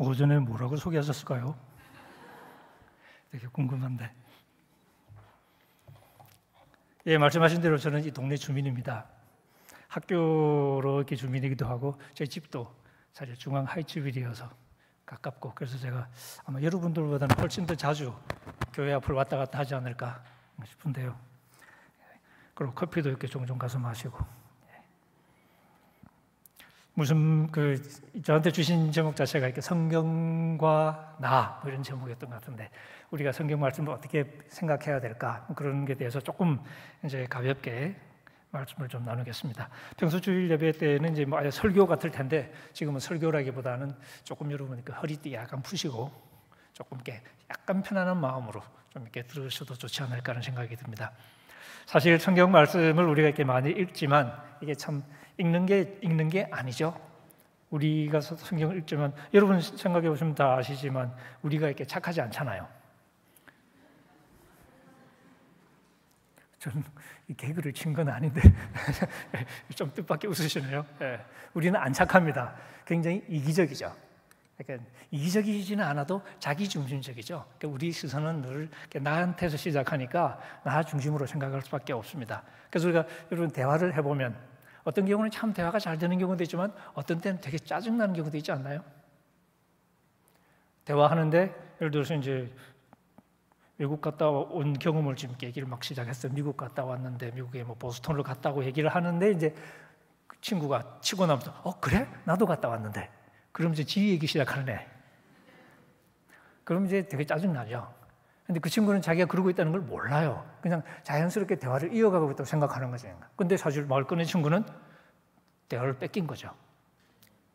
오전에 뭐라고 소개하셨을까요? 되게 궁금한데. 예, 말씀하신 대로 저는 이 동네 주민입니다. 학교로 이렇게 주민이기도 하고 제 집도 사실 중앙 하이츠빌이어서 가깝고, 그래서 제가 아마 여러분들보다는 훨씬 더 자주 교회 앞을 왔다 갔다 하지 않을까 싶은데요. 그리고 커피도 이렇게 종종 가서 마시고. 무슨 저한테 주신 제목 자체가 이렇게 성경과 나 뭐 이런 제목이었던 것 같은데, 우리가 성경 말씀을 어떻게 생각해야 될까 그런 게 대해서 조금 이제 가볍게 말씀을 좀 나누겠습니다. 평소 주일 예배 때는 이제 뭐 아예 설교 같을 텐데, 지금은 설교라기보다는 조금 여러분 허리띠 약간 푸시고 조금 이렇게 약간 편안한 마음으로 좀 이렇게 들으셔도 좋지 않을까 하는 생각이 듭니다. 사실 성경 말씀을 우리가 이렇게 많이 읽지만 이게 참 읽는 게 아니죠. 우리가 성경을 읽지만 여러분 생각해 보시면 다 아시지만 우리가 이렇게 착하지 않잖아요. 저는 이 개그를 친 건 아닌데 좀 뜻밖의 웃으시네요. 예. 우리는 안 착합니다. 굉장히 이기적이죠. 그러니까 이기적이지는 않아도 자기중심적이죠. 그러니까 우리 시선은 늘 나한테서 시작하니까 나 중심으로 생각할 수밖에 없습니다. 그래서 우리가 여러분 대화를 해보면 어떤 경우는 참 대화가 잘 되는 경우도 있지만 어떤 때는 되게 짜증나는 경우도 있지 않나요? 대화하는데 예를 들어서 이제 외국 갔다 온 경험을 지금 얘기를 막 시작했어요. 미국 갔다 왔는데 미국에 뭐 보스턴을 갔다고 얘기를 하는데 이제 그 친구가 치고 나면서 그래? 나도 갔다 왔는데. 그럼 이제 지 얘기 시작하는 애. 그럼 이제 되게 짜증나죠. 근데 그 친구는 자기가 그러고 있다는 걸 몰라요. 그냥 자연스럽게 대화를 이어가고 있다고 생각하는 거죠. 근데 사실 말 꺼낸 친구는 대화를 뺏긴 거죠.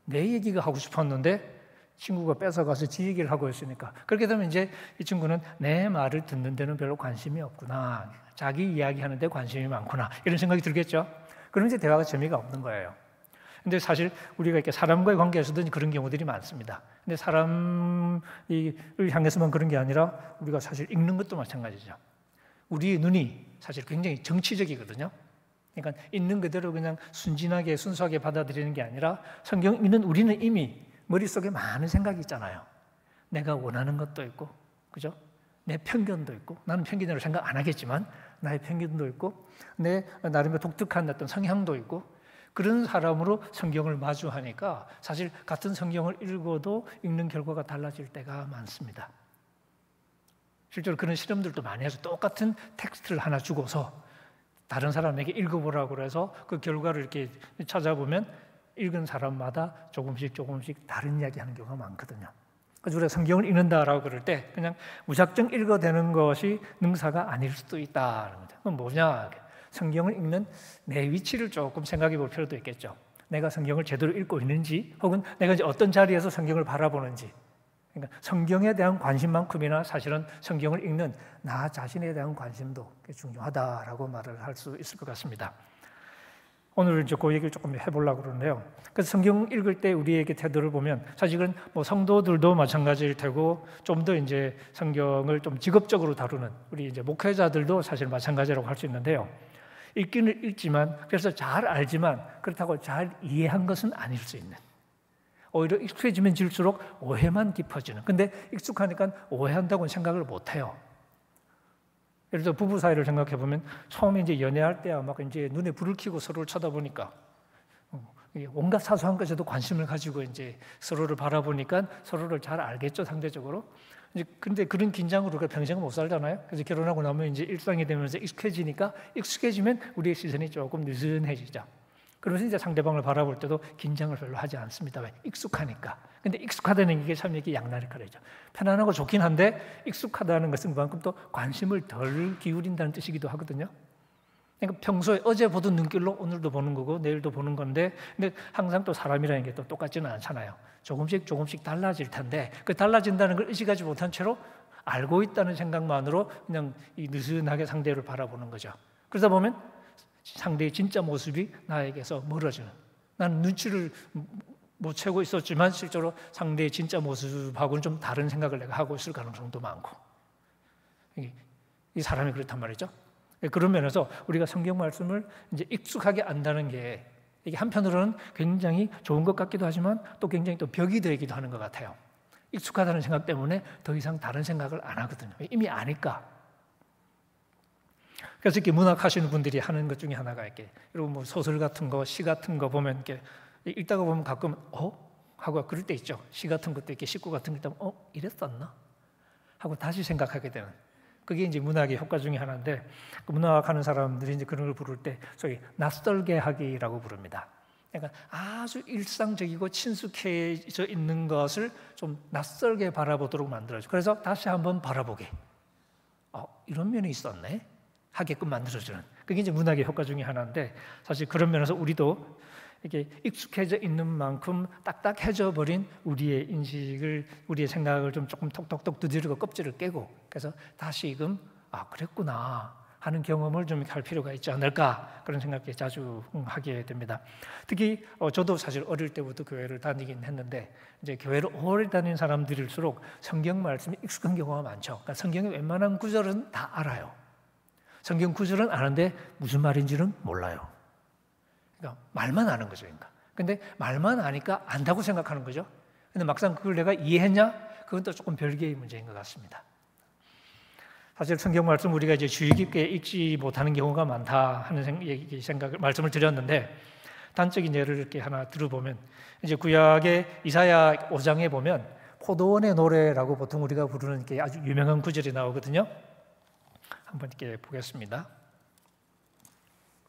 내 얘기가 하고 싶었는데 친구가 뺏어가서 지 얘기를 하고 있으니까. 그렇게 되면 이제 이 친구는 내 말을 듣는 데는 별로 관심이 없구나. 자기 이야기하는 데 관심이 많구나. 이런 생각이 들겠죠. 그럼 이제 대화가 재미가 없는 거예요. 근데 사실 우리가 이렇게 사람과의 관계에서도 그런 경우들이 많습니다. 근데 사람을 향해서만 그런 게 아니라 우리가 사실 읽는 것도 마찬가지죠. 우리의 눈이 사실 굉장히 정치적이거든요. 그러니까 있는 그대로 그냥 순진하게 순수하게 받아들이는 게 아니라 성경 읽는 우리는 이미 머릿속에 많은 생각이 있잖아요. 내가 원하는 것도 있고, 그죠? 내 편견도 있고, 나는 편견으로 생각 안 하겠지만 나의 편견도 있고, 내 나름의 독특한 어떤 성향도 있고, 그런 사람으로 성경을 마주하니까 사실 같은 성경을 읽어도 읽는 결과가 달라질 때가 많습니다. 실제로 그런 실험들도 많이 해서 똑같은 텍스트를 하나 주고서 다른 사람에게 읽어보라고 그래서 그 결과를 이렇게 찾아보면 읽은 사람마다 조금씩 다른 이야기 하는 경우가 많거든요. 그래서 우리가 성경을 읽는다라고 그럴 때 그냥 무작정 읽어대는 것이 능사가 아닐 수도 있다는 거죠. 그건 뭐냐? 성경을 읽는 내 위치를 조금 생각해 볼 필요도 있겠죠. 내가 성경을 제대로 읽고 있는지, 혹은 내가 이제 어떤 자리에서 성경을 바라보는지. 그러니까 성경에 대한 관심만큼이나 사실은 성경을 읽는 나 자신에 대한 관심도 중요하다라고 말을 할 수 있을 것 같습니다. 오늘 이제 그 얘기를 조금 해보려고 그러는데요. 그래서 성경 읽을 때 우리에게 태도를 보면 사실은 뭐 성도들도 마찬가지일 테고, 좀 더 이제 성경을 좀 직업적으로 다루는 우리 이제 목회자들도 사실 마찬가지라고 할 수 있는데요. 읽기는 읽지만, 그래서 잘 알지만 그렇다고 잘 이해한 것은 아닐 수 있는, 오히려 익숙해지면 질수록 오해만 깊어지는. 근데 익숙하니까 오해한다고는 생각을 못 해요. 예를 들어 부부 사이를 생각해 보면 처음에 이제 연애할 때야 막 이제 눈에 불을 켜고 서로를 쳐다보니까 온갖 사소한 것에도 관심을 가지고 이제 서로를 바라보니까 서로를 잘 알겠죠, 상대적으로. 이제 근데 그런 긴장으로 우리가 평생을 못 살잖아요. 그래서 결혼하고 나면 이제 일상이 되면서 익숙해지니까, 익숙해지면 우리의 시선이 조금 느슨해지죠. 그러면서 이제 상대방을 바라볼 때도 긴장을 별로 하지 않습니다. 왜? 익숙하니까. 근데 익숙하다는 게 참 이게 양날의 칼이죠. 편안하고 좋긴 한데 익숙하다는 것은 그만큼 또 관심을 덜 기울인다는 뜻이기도 하거든요. 그러니까 평소에 어제 보던 눈길로 오늘도 보는 거고 내일도 보는 건데, 근데 항상 또 사람이라는 게 또 똑같지는 않잖아요. 조금씩 달라질 텐데, 그 달라진다는 걸 의식하지 못한 채로 알고 있다는 생각만으로 그냥 이 느슨하게 상대를 바라보는 거죠. 그러다 보면 상대의 진짜 모습이 나에게서 멀어지는, 나는 눈치를 못 채고 있었지만 실제로 상대의 진짜 모습하고는 좀 다른 생각을 내가 하고 있을 가능성도 많고, 이 사람이 그렇단 말이죠. 그런 면에서 우리가 성경 말씀을 이제 익숙하게 안다는 게 이게 한편으로는 굉장히 좋은 것 같기도 하지만 또 굉장히 또 벽이 되기도 하는 것 같아요. 익숙하다는 생각 때문에 더 이상 다른 생각을 안 하거든요. 이미 아니까. 그래서 이렇게 문학하시는 분들이 하는 것 중에 하나가 이렇게 여러분 뭐 소설 같은 거, 시 같은 거 보면 이렇게 읽다가 보면 가끔 하고 그럴 때 있죠. 시 같은 것도 이렇게 식구 같은 거 읽다 보면 이랬었나? 하고 다시 생각하게 되는. 그게 이제 문학의 효과 중에 하나인데 그 문학하는 사람들이 이제 그런 걸 부를 때 소위 낯설게 하기라고 부릅니다. 그러니까 아주 일상적이고 친숙해져 있는 것을 좀 낯설게 바라보도록 만들어줘. 그래서 다시 한번 바라보게. 이런 면이 있었네. 하게끔 만들어주는. 그게 이제 문학의 효과 중에 하나인데 사실 그런 면에서 우리도 이렇게 익숙해져 있는 만큼 딱딱해져 버린 우리의 인식을, 우리의 생각을 좀 조금 톡톡톡 두드리고 껍질을 깨고 그래서 다시금 그랬구나 하는 경험을 좀 할 필요가 있지 않을까 그런 생각이 자주 하게 됩니다. 특히 저도 사실 어릴 때부터 교회를 다니긴 했는데 이제 교회를 오래 다니는 사람들일수록 성경 말씀이 익숙한 경우가 많죠. 그러니까 성경의 웬만한 구절은 다 알아요. 성경 구절은 아는데 무슨 말인지는 몰라요. 그러니까 말만 아는 거죠. 그러니까. 근데 말만 아니까 안다고 생각하는 거죠. 근데 막상 그걸 내가 이해했냐? 그건 또 조금 별개의 문제인 것 같습니다. 사실 성경 말씀 우리가 이제 주의 깊게 읽지 못하는 경우가 많다 하는 말씀을 드렸는데 단적인 예를 이렇게 하나 들어보면 이제 구약의 이사야 5장에 보면 포도원의 노래라고 보통 우리가 부르는 게 아주 유명한 구절이 나오거든요. 한번 이렇게 보겠습니다.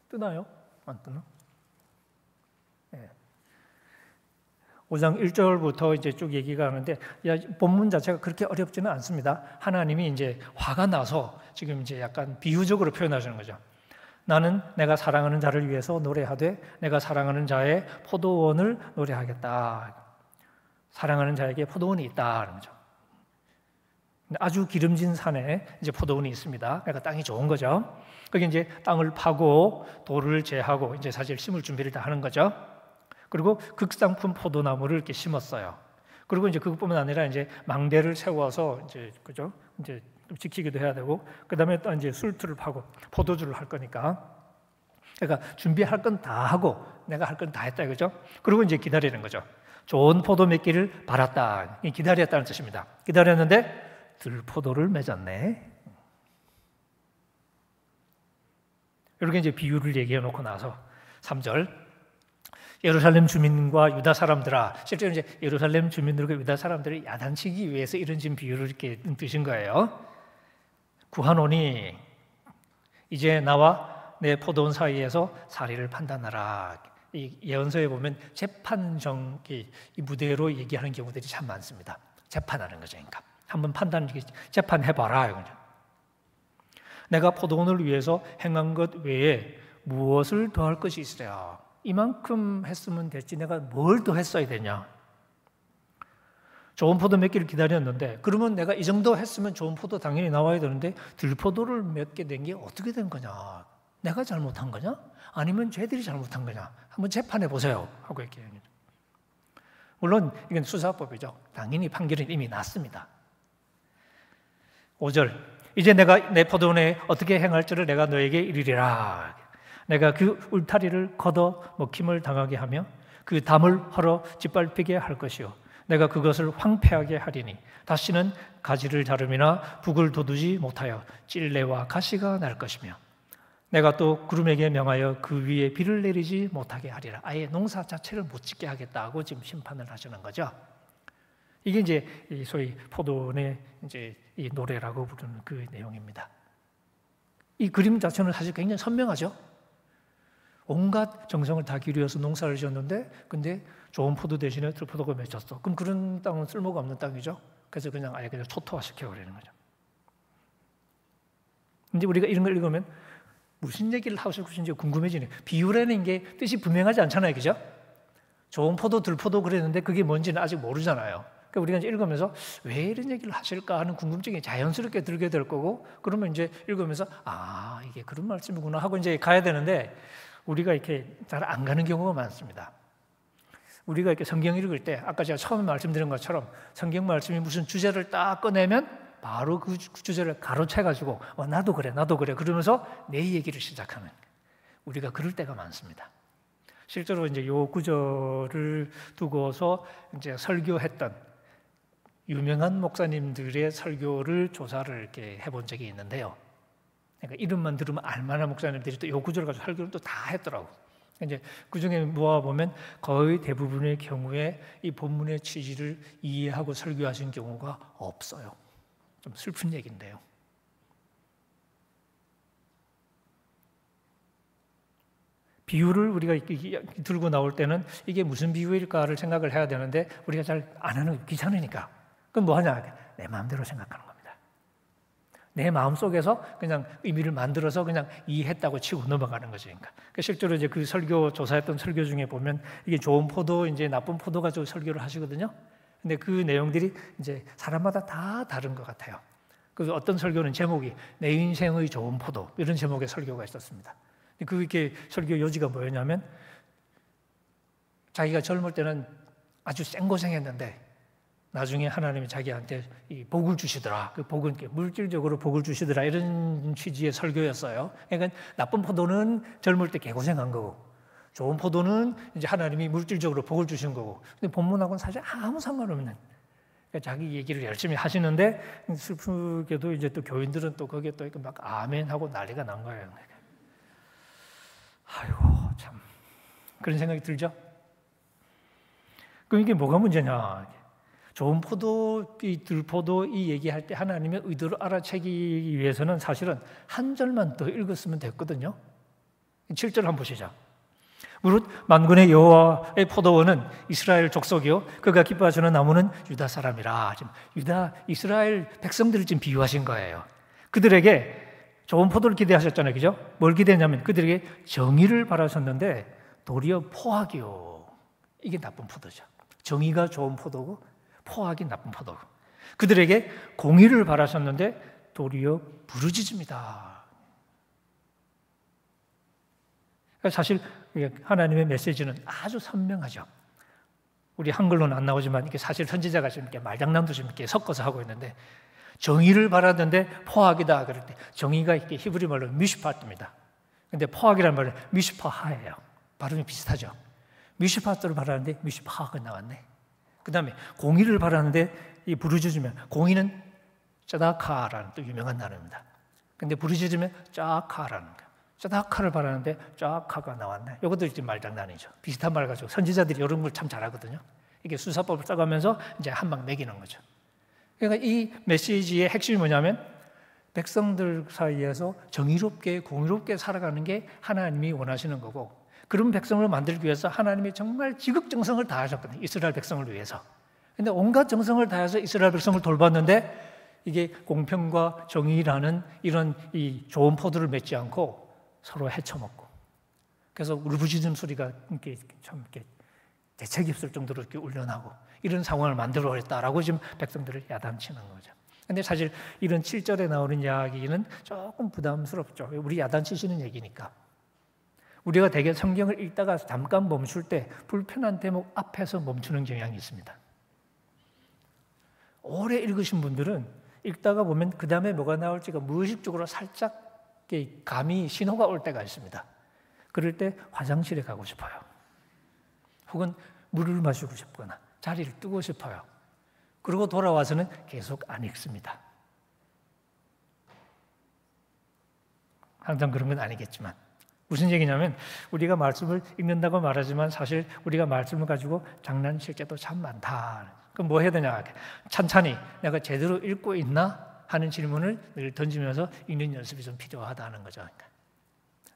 뜨나요? 안 뜨나? 네. 5장 1절부터 이제 쭉 얘기가 하는데 본문 자체가 그렇게 어렵지는 않습니다. 하나님이 이제 화가 나서 지금 이제 약간 비유적으로 표현하시는 거죠. 나는 내가 사랑하는 자를 위해서 노래하되 내가 사랑하는 자의 포도원을 노래하겠다. 사랑하는 자에게 포도원이 있다는 거죠. 아주 기름진 산에 이제 포도원이 있습니다. 그러니까 땅이 좋은 거죠. 거기 이제 땅을 파고 돌을 제하고 이제 사실 심을 준비를 다 하는 거죠. 그리고 극상품 포도나무를 이렇게 심었어요. 그리고 이제 그것뿐만 아니라 이제 망대를 세워서 이제 그죠? 이제 좀 지키기도 해야 되고 그다음에 또 이제 술틀을 파고 포도주를 할 거니까 그러니까 준비할 건 다 하고 내가 할 건 다 했다 이거죠. 그리고 이제 기다리는 거죠. 좋은 포도 맺기를 바랐다. 기다렸다는 뜻입니다. 기다렸는데 들포도를 맺었네. 이렇게 이제 비유를 얘기해 놓고 나서 3절 예루살렘 주민과 유다 사람들아, 실제로 이제 예루살렘 주민들과 유다 사람들을 야단치기 위해서 이런 지금 비유를 이렇게 드신 거예요. 구하노니 이제 나와 내 포도원 사이에서 사리를 판단하라. 이 예언서에 보면 재판정 이 무대로 얘기하는 경우들이 참 많습니다. 재판하는 거죠. 그러니까 한번 재판해봐라. 내가 포도원을 위해서 행한 것 외에 무엇을 더할 것이 있으랴. 이만큼 했으면 됐지 내가 뭘 더 했어야 되냐. 좋은 포도 맺기를 기다렸는데 그러면 내가 이 정도 했으면 좋은 포도 당연히 나와야 되는데 들포도를 맺게 된 게 어떻게 된 거냐. 내가 잘못한 거냐? 아니면 쟤들이 잘못한 거냐? 한번 재판해 보세요 하고 얘기해요. 물론 이건 수사법이죠. 당연히 판결은 이미 났습니다. 5절 이제 내가 내 포도원에 어떻게 행할지를 내가 너에게 이르리라. 내가 그 울타리를 걷어 먹힘을 당하게 하며 그 담을 헐어 짓밟히게 할 것이요 내가 그것을 황폐하게 하리니 다시는 가지를 자름이나 북을 돋우지 못하여 찔레와 가시가 날 것이며 내가 또 구름에게 명하여 그 위에 비를 내리지 못하게 하리라. 아예 농사 자체를 못 짓게 하겠다고 지금 심판을 하시는 거죠. 이게 이제 소위 포도원의 이제 이 노래라고 부르는 그 내용입니다. 이 그림 자체는 사실 굉장히 선명하죠. 온갖 정성을 다 기울여서 농사를 지었는데 근데 좋은 포도 대신에 들포도가 맺혔어. 그럼 그런 땅은 쓸모가 없는 땅이죠. 그래서 그냥 아예 그냥 초토화시켜버리는 거죠. 이제 우리가 이런 걸 읽으면 무슨 얘기를 하고 싶으신지 궁금해지네요. 비유라는 게 뜻이 분명하지 않잖아요. 그죠? 좋은 포도, 들포도 그랬는데 그게 뭔지는 아직 모르잖아요. 그러니까 우리가 이제 읽으면서 왜 이런 얘기를 하실까 하는 궁금증이 자연스럽게 들게 될 거고 그러면 이제 읽으면서 이게 그런 말씀이구나 하고 이제 가야 되는데 우리가 이렇게 잘 안 가는 경우가 많습니다. 우리가 이렇게 성경 읽을 때 아까 제가 처음에 말씀드린 것처럼 성경 말씀이 무슨 주제를 딱 꺼내면 바로 그 주제를 가로채가지고 나도 그래 그러면서 내 얘기를 시작하는 우리가 그럴 때가 많습니다. 실제로 이제 요 구절을 두고서 이제 설교했던 유명한 목사님들의 설교를 조사를 이렇게 해본 적이 있는데요. 그러니까 이름만 들으면 알만한 목사님들이 또 이 구절을 가지고 설교를 또 다 했더라고. 이제 그 중에 모아 보면 거의 대부분의 경우에 이 본문의 취지를 이해하고 설교하신 경우가 없어요. 좀 슬픈 얘기인데요. 비유를 우리가 들고 나올 때는 이게 무슨 비유일까를 생각을 해야 되는데 우리가 잘 안 하는 귀찮으니까. 그럼 뭐 하냐? 내 마음대로 생각하는 겁니다. 내 마음속에서 그냥 의미를 만들어서 그냥 이해했다고 치고 넘어가는 거죠. 그러니까 실제로 이제 그 설교 조사했던 설교 중에 보면 이게 좋은 포도, 이제 나쁜 포도 가지고 설교를 하시거든요. 근데 그 내용들이 이제 사람마다 다 다른 것 같아요. 그 어떤 설교는 제목이 내 인생의 좋은 포도 이런 제목의 설교가 있었습니다. 그게 설교 요지가 뭐였냐면 자기가 젊을 때는 아주 생고생했는데 나중에 하나님이 자기한테 이 복을 주시더라. 그 복은 물질적으로 복을 주시더라. 이런 취지의 설교였어요. 그러니까 나쁜 포도는 젊을 때 개고생한 거고 좋은 포도는 이제 하나님이 물질적으로 복을 주신 거고. 근데 본문하고는 사실 아무 상관없는 그러니까 자기 얘기를 열심히 하시는데 슬프게도 이제 또 교인들은 또 거기에 또 막 아멘하고 난리가 난 거예요. 아이고 참 그런 생각이 들죠. 그럼 이게 뭐가 문제냐? 좋은 포도, 이 들포도 이 얘기할 때 하나님의 의도를 알아채기 위해서는 사실은 한 절만 더 읽었으면 됐거든요. 7절 한번 보시죠. 무릇 만군의 여호와의 포도원은 이스라엘 족속이요 그가 기뻐하시는 나무는 유다 사람이라. 지금 유다 이스라엘 백성들을 지금 비유하신 거예요. 그들에게 좋은 포도를 기대하셨잖아요. 그죠? 뭘 기대했냐면 그들에게 정의를 바라셨는데 도리어 포악이요. 이게 나쁜 포도죠. 정의가 좋은 포도고 포악이 나쁜 포도고. 그들에게 공의를 바라셨는데 도리어 부르짖음이다. 사실 하나님의 메시지는 아주 선명하죠. 우리 한글로는 안 나오지만 이게 사실 선지자가 지금 이렇게 말장난도 좀 이렇게 섞어서 하고 있는데 정의를 바라는데 포악이다 그럴 때 정의가 이렇게 히브리 말로 미슈파트입니다. 근데 포악이라는 말은 미슈파하예요. 발음이 비슷하죠. 미슈파트를 바라는데 미슈파하가 나왔네. 그 다음에 공의를 바라는데 이 부르짖으면 공의는 짜다카라는 또 유명한 단어입니다. 근데 부르짖으면 짜카라는 거예요. 짜다카를 바라는데 짜카가 나왔네. 이것도 이제 말장난이죠. 비슷한 말 가지고 선지자들이 이런 걸 참 잘하거든요. 이게 수사법을 써가면서 이제 한 방 매기는 거죠. 그러니까 이 메시지의 핵심이 뭐냐면 백성들 사이에서 정의롭게 공의롭게 살아가는 게 하나님이 원하시는 거고 그런 백성을 만들기 위해서 하나님이 정말 지극정성을 다하셨거든요. 이스라엘 백성을 위해서. 그런데 온갖 정성을 다해서 이스라엘 백성을 돌봤는데 이게 공평과 정의라는 이런 이 좋은 포도를 맺지 않고 서로 헤쳐먹고 그래서 울부짖음 소리가 이렇게 참 이렇게 대책이 없을 정도로 이렇게 울려나고 이런 상황을 만들어냈다라고 지금 백성들을 야단치는 거죠. 근데 사실 이런 7절에 나오는 이야기는 조금 부담스럽죠. 우리 야단치시는 얘기니까. 우리가 대개 성경을 읽다가 잠깐 멈출 때 불편한 대목 앞에서 멈추는 경향이 있습니다. 오래 읽으신 분들은 읽다가 보면 그 다음에 뭐가 나올지가 무의식적으로 살짝 감이 신호가 올 때가 있습니다. 그럴 때 화장실에 가고 싶어요. 혹은 물을 마시고 싶거나 자리를 뜨고 싶어요. 그리고 돌아와서는 계속 안 읽습니다. 항상 그런 건 아니겠지만 무슨 얘기냐면 우리가 말씀을 읽는다고 말하지만 사실 우리가 말씀을 가지고 장난칠 때도 참 많다. 그럼 뭐 해야 되냐? 찬찬히 내가 제대로 읽고 있나? 하는 질문을 늘 던지면서 읽는 연습이 좀 필요하다는 거죠. 그러니까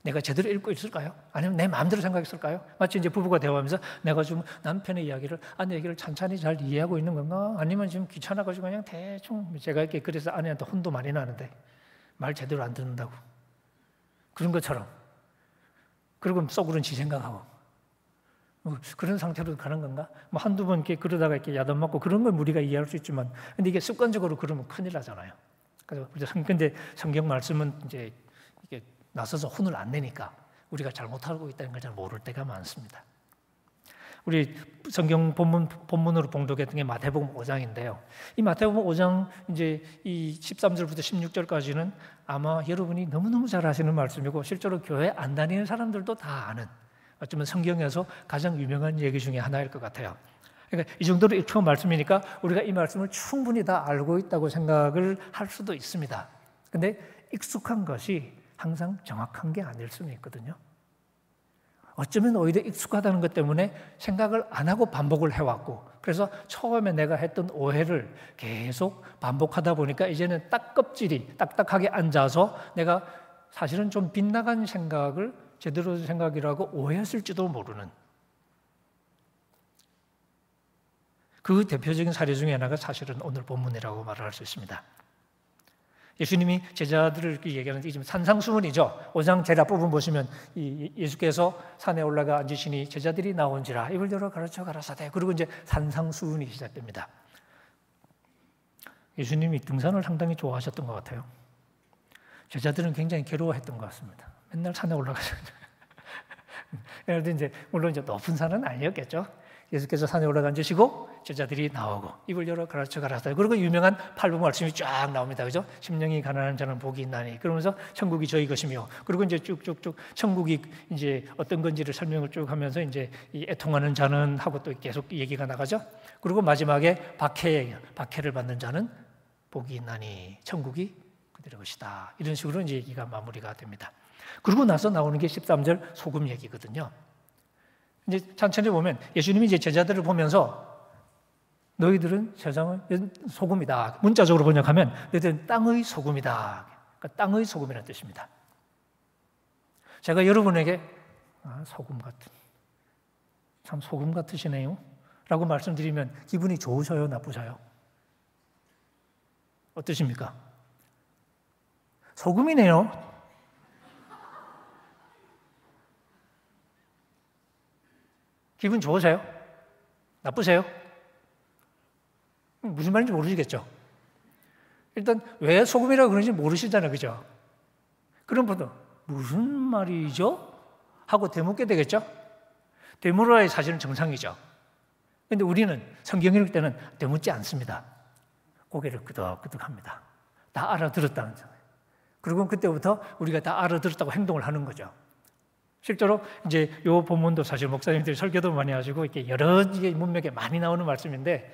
내가 제대로 읽고 있을까요? 아니면 내 마음대로 생각했을까요? 마치 이제 부부가 대화하면서 내가 좀 남편의 이야기를 아내 얘기를 찬찬히 잘 이해하고 있는 건가? 아니면 지금 귀찮아가지고 그냥 대충 제가 이렇게 그래서 아내한테 혼도 많이 나는데 말 제대로 안 듣는다고 그런 것처럼 그리고 속으로는 지 생각하고 그런 상태로 가는 건가? 뭐 한두 번 이렇게 그러다가 이렇게 야단 맞고 그런 걸 우리가 이해할 수 있지만 근데 이게 습관적으로 그러면 큰일 나잖아요. 그래서 근데 성경 말씀은 이제 이게 나서서 혼을 안 내니까 우리가 잘못하고 있다는 걸 잘 모를 때가 많습니다. 우리 성경 본문으로 봉독했던 게 마태복음 5장인데요. 이 마태복음 5장 이제 이 13절부터 16절까지는 아마 여러분이 너무너무 잘 아시는 말씀이고 실제로 교회 안 다니는 사람들도 다 아는 어쩌면 성경에서 가장 유명한 얘기 중에 하나일 것 같아요. 그러니까 이 정도로 익숙한 말씀이니까 우리가 이 말씀을 충분히 다 알고 있다고 생각을 할 수도 있습니다. 근데 익숙한 것이 항상 정확한 게 아닐 수는 있거든요. 어쩌면 오히려 익숙하다는 것 때문에 생각을 안 하고 반복을 해왔고, 그래서 처음에 내가 했던 오해를 계속 반복하다 보니까 이제는 딱 껍질이 딱딱하게 앉아서 내가 사실은 좀 빗나간 생각을 제대로 된 생각이라고 오해했을지도 모르는, 그 대표적인 사례 중에 하나가 사실은 오늘 본문이라고 말을 할 수 있습니다. 예수님이 제자들을 얘기하는데 지금 산상수훈이죠. 5장 제라 부분 보시면 예수께서 산에 올라가 앉으시니 제자들이 나온지라 입을 열어 가르쳐 가라사대. 그리고 이제 산상수훈이 시작됩니다. 예수님이 등산을 상당히 좋아하셨던 것 같아요. 제자들은 굉장히 괴로워했던 것 같습니다. 맨날 산에 올라가서 그런데 이제 물론 이제 높은 산은 아니었겠죠. 예수께서 산에 올라가 앉으시고 제자들이 나오고 입을 열어 가르쳐 가라사대. 그리고 유명한 팔복 말씀이 쫙 나옵니다. 그죠? 심령이 가난한 자는 복이 있나니. 그러면서 천국이 저희 것이며, 그리고 이제 쭉쭉쭉 천국이 이제 어떤 건지를 설명을 쭉 하면서 이제 이 애통하는 자는 하고 또 계속 얘기가 나가죠. 그리고 마지막에 박해를 받는 자는 복이 있나니 천국이 그들의 것이다. 이런 식으로 이제 얘기가 마무리가 됩니다. 그러고 나서 나오는 게 13절 소금 얘기거든요. 이제 천천히 보면 예수님이 이제 제자들을 보면서 너희들은 세상의 소금이다. 문자적으로 번역하면 너희들은 땅의 소금이다. 그러니까 땅의 소금이라는 뜻입니다. 제가 여러분에게 소금 같은, 참 소금 같으시네요 라고 말씀드리면 기분이 좋으셔요? 나쁘셔요? 어떠십니까? 소금이네요. 기분 좋으세요? 나쁘세요? 무슨 말인지 모르시겠죠? 일단 왜 소금이라고 그런지 모르시잖아요. 그죠? 그런 분들 무슨 말이죠? 하고 되묻게 되겠죠? 되물어야 사실은 정상이죠. 그런데 우리는 성경 읽을 때는 되묻지 않습니다. 고개를 끄덕끄덕합니다. 다 알아들었다는 거예요. 그리고 그때부터 우리가 다 알아들었다고 행동을 하는 거죠. 실제로 이제 이 본문도 사실 목사님들이 설교도 많이 하시고 이렇게 여러 문맥에 많이 나오는 말씀인데,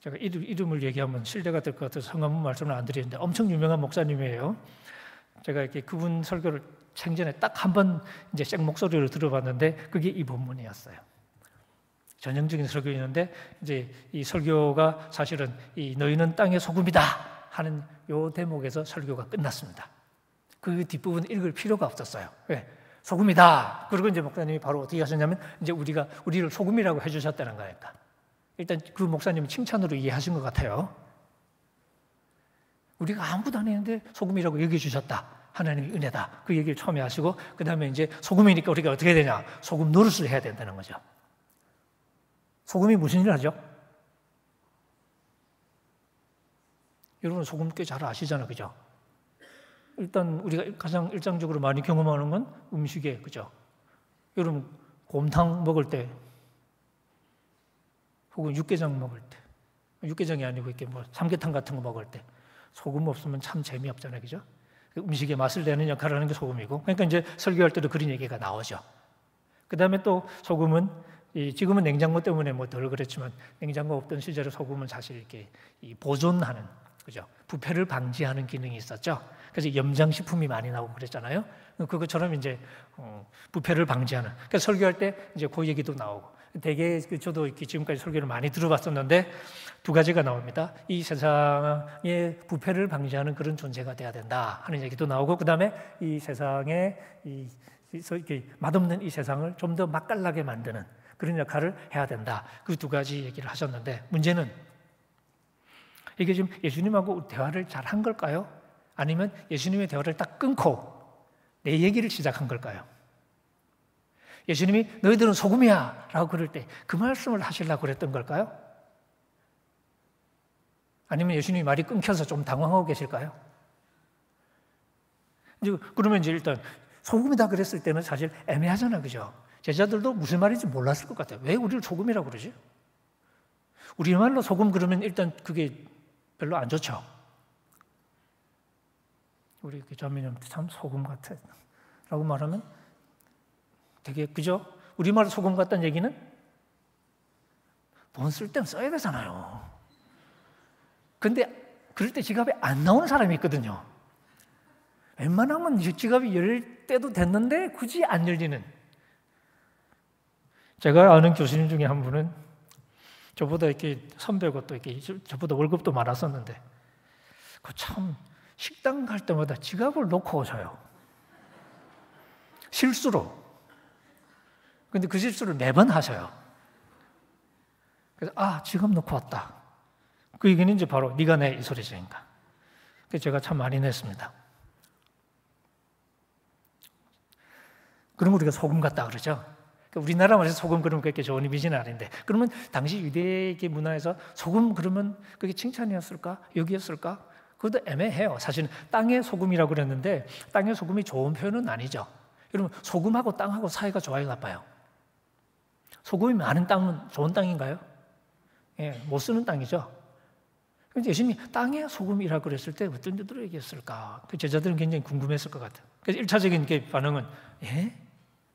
제가 이름을 얘기하면 신뢰가 될 것 같아서 성함은 말씀을 안 드리는데 엄청 유명한 목사님이에요. 제가 이렇게 그분 설교를 생전에 딱 한 번 이제 생 목소리로 들어봤는데 그게 이 본문이었어요. 전형적인 설교였는데 이제 이 설교가 사실은 이 너희는 땅의 소금이다 하는 요 대목에서 설교가 끝났습니다. 그 뒷부분 읽을 필요가 없었어요. 왜? 소금이다. 그리고 이제 목사님이 바로 어떻게 하셨냐면 이제 우리를 소금이라고 해주셨다는 거니까. 일단 그 목사님이 칭찬으로 이해하신 것 같아요. 우리가 아무것도 안 했는데 소금이라고 얘기해 주셨다. 하나님의 은혜다. 그 얘기를 처음에 하시고 그 다음에 이제 소금이니까 우리가 어떻게 되냐. 소금 노릇을 해야 된다는 거죠. 소금이 무슨 일을 하죠? 여러분 소금 꽤 잘 아시잖아요. 그죠? 일단 우리가 가장 일상적으로 많이 경험하는 건 음식에, 그죠? 여러분 곰탕 먹을 때 혹은 육개장 먹을 때, 육개장이 아니고 이렇게 뭐 삼계탕 같은 거 먹을 때 소금 없으면 참 재미없잖아요. 그죠? 음식의 맛을 내는 역할을 하는 게 소금이고, 그러니까 이제 설교할 때도 그런 얘기가 나오죠. 그 다음에 또 소금은 지금은 냉장고 때문에 뭐 덜 그랬지만 냉장고 없던 시절에 소금은 사실 이렇게 보존하는, 그죠? 부패를 방지하는 기능이 있었죠. 그래서 염장식품이 많이 나오고 그랬잖아요. 그것처럼 이제 부패를 방지하는. 그래서 설교할 때 이제 그 얘기도 나오고. 되게 저도 이렇게 지금까지 설교를 많이 들어봤었는데 두 가지가 나옵니다. 이 세상의 부패를 방지하는 그런 존재가 돼야 된다 하는 얘기도 나오고, 그 다음에 이 세상에 이렇게 맛없는 이 세상을 좀 더 맛깔나게 만드는 그런 역할을 해야 된다. 그 두 가지 얘기를 하셨는데 문제는 이게 지금 예수님하고 대화를 잘 한 걸까요? 아니면 예수님의 대화를 딱 끊고 내 얘기를 시작한 걸까요? 예수님이 너희들은 소금이야 라고 그럴 때 그 말씀을 하시려고 그랬던 걸까요? 아니면 예수님이 말이 끊겨서 좀 당황하고 계실까요? 그러면 이제 일단 소금이다 그랬을 때는 사실 애매하잖아, 그죠? 제자들도 무슨 말인지 몰랐을 것 같아요. 왜 우리를 소금이라고 그러지? 우리말로 소금 그러면 일단 그게 별로 안 좋죠. 우리 자매님한테 참 소금 같아 라고 말하면 되게, 그죠? 우리말로 소금 같다는 얘기는 돈 쓸 때는 써야 되잖아요. 근데 그럴 때 지갑에 안 나오는 사람이 있거든요. 웬만하면 지갑이 열릴 때도 됐는데 굳이 안 열리는. 제가 아는 교수님 중에 한 분은 저보다 이렇게 선배고 또 이렇게 저보다 월급도 많았었는데 그 참 식당 갈 때마다 지갑을 놓고 오셔요. 실수로. 근데 그 실수를 매번 하셔요. 그래서 지갑 놓고 왔다. 그 얘기는 이제 바로 네가 내 이 소리지니까. 그래서 제가 참 많이 냈습니다. 그럼 우리가 소금 같다 그러죠. 우리나라 말에서 소금 그러면 그렇게 좋은 이미지는 아닌데, 그러면 당시 유대계 문화에서 소금 그러면 그게 칭찬이었을까? 욕이었을까? 그것도 애매해요. 사실은 땅의 소금이라고 그랬는데 땅의 소금이 좋은 표현은 아니죠. 여러분, 소금하고 땅하고 사이가 좋아요, 나빠요? 소금이 많은 땅은 좋은 땅인가요? 예, 못 쓰는 땅이죠. 그런데 예수님이 땅의 소금이라고 그랬을 때 어떤 뜻으로 얘기했을까? 그 제자들은 굉장히 궁금했을 것 같아요. 그래서 1차적인 반응은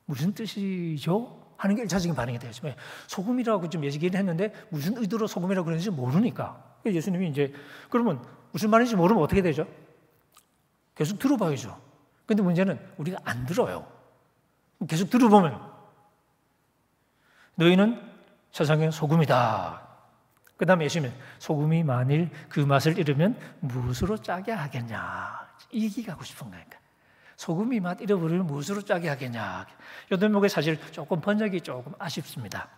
무슨 뜻이죠? 하는 게 1차적인 반응이 되죠. 소금이라고 좀 얘기를 했는데 무슨 의도로 소금이라고 그랬는지 모르니까. 그래서 예수님이 이제 그러면 무슨 말인지 모르면 어떻게 되죠? 계속 들어봐야죠. 근데 문제는 우리가 안 들어요. 계속 들어보면 너희는 세상의 소금이다. 그 다음에 예수님은 소금이 만일 그 맛을 잃으면 무엇으로 짜게 하겠냐. 이 얘기가 하고 싶은 거니까. 소금이 맛 잃어버리면 무엇으로 짜게 하겠냐. 이 대목에 사실 조금 번역이 조금 아쉽습니다.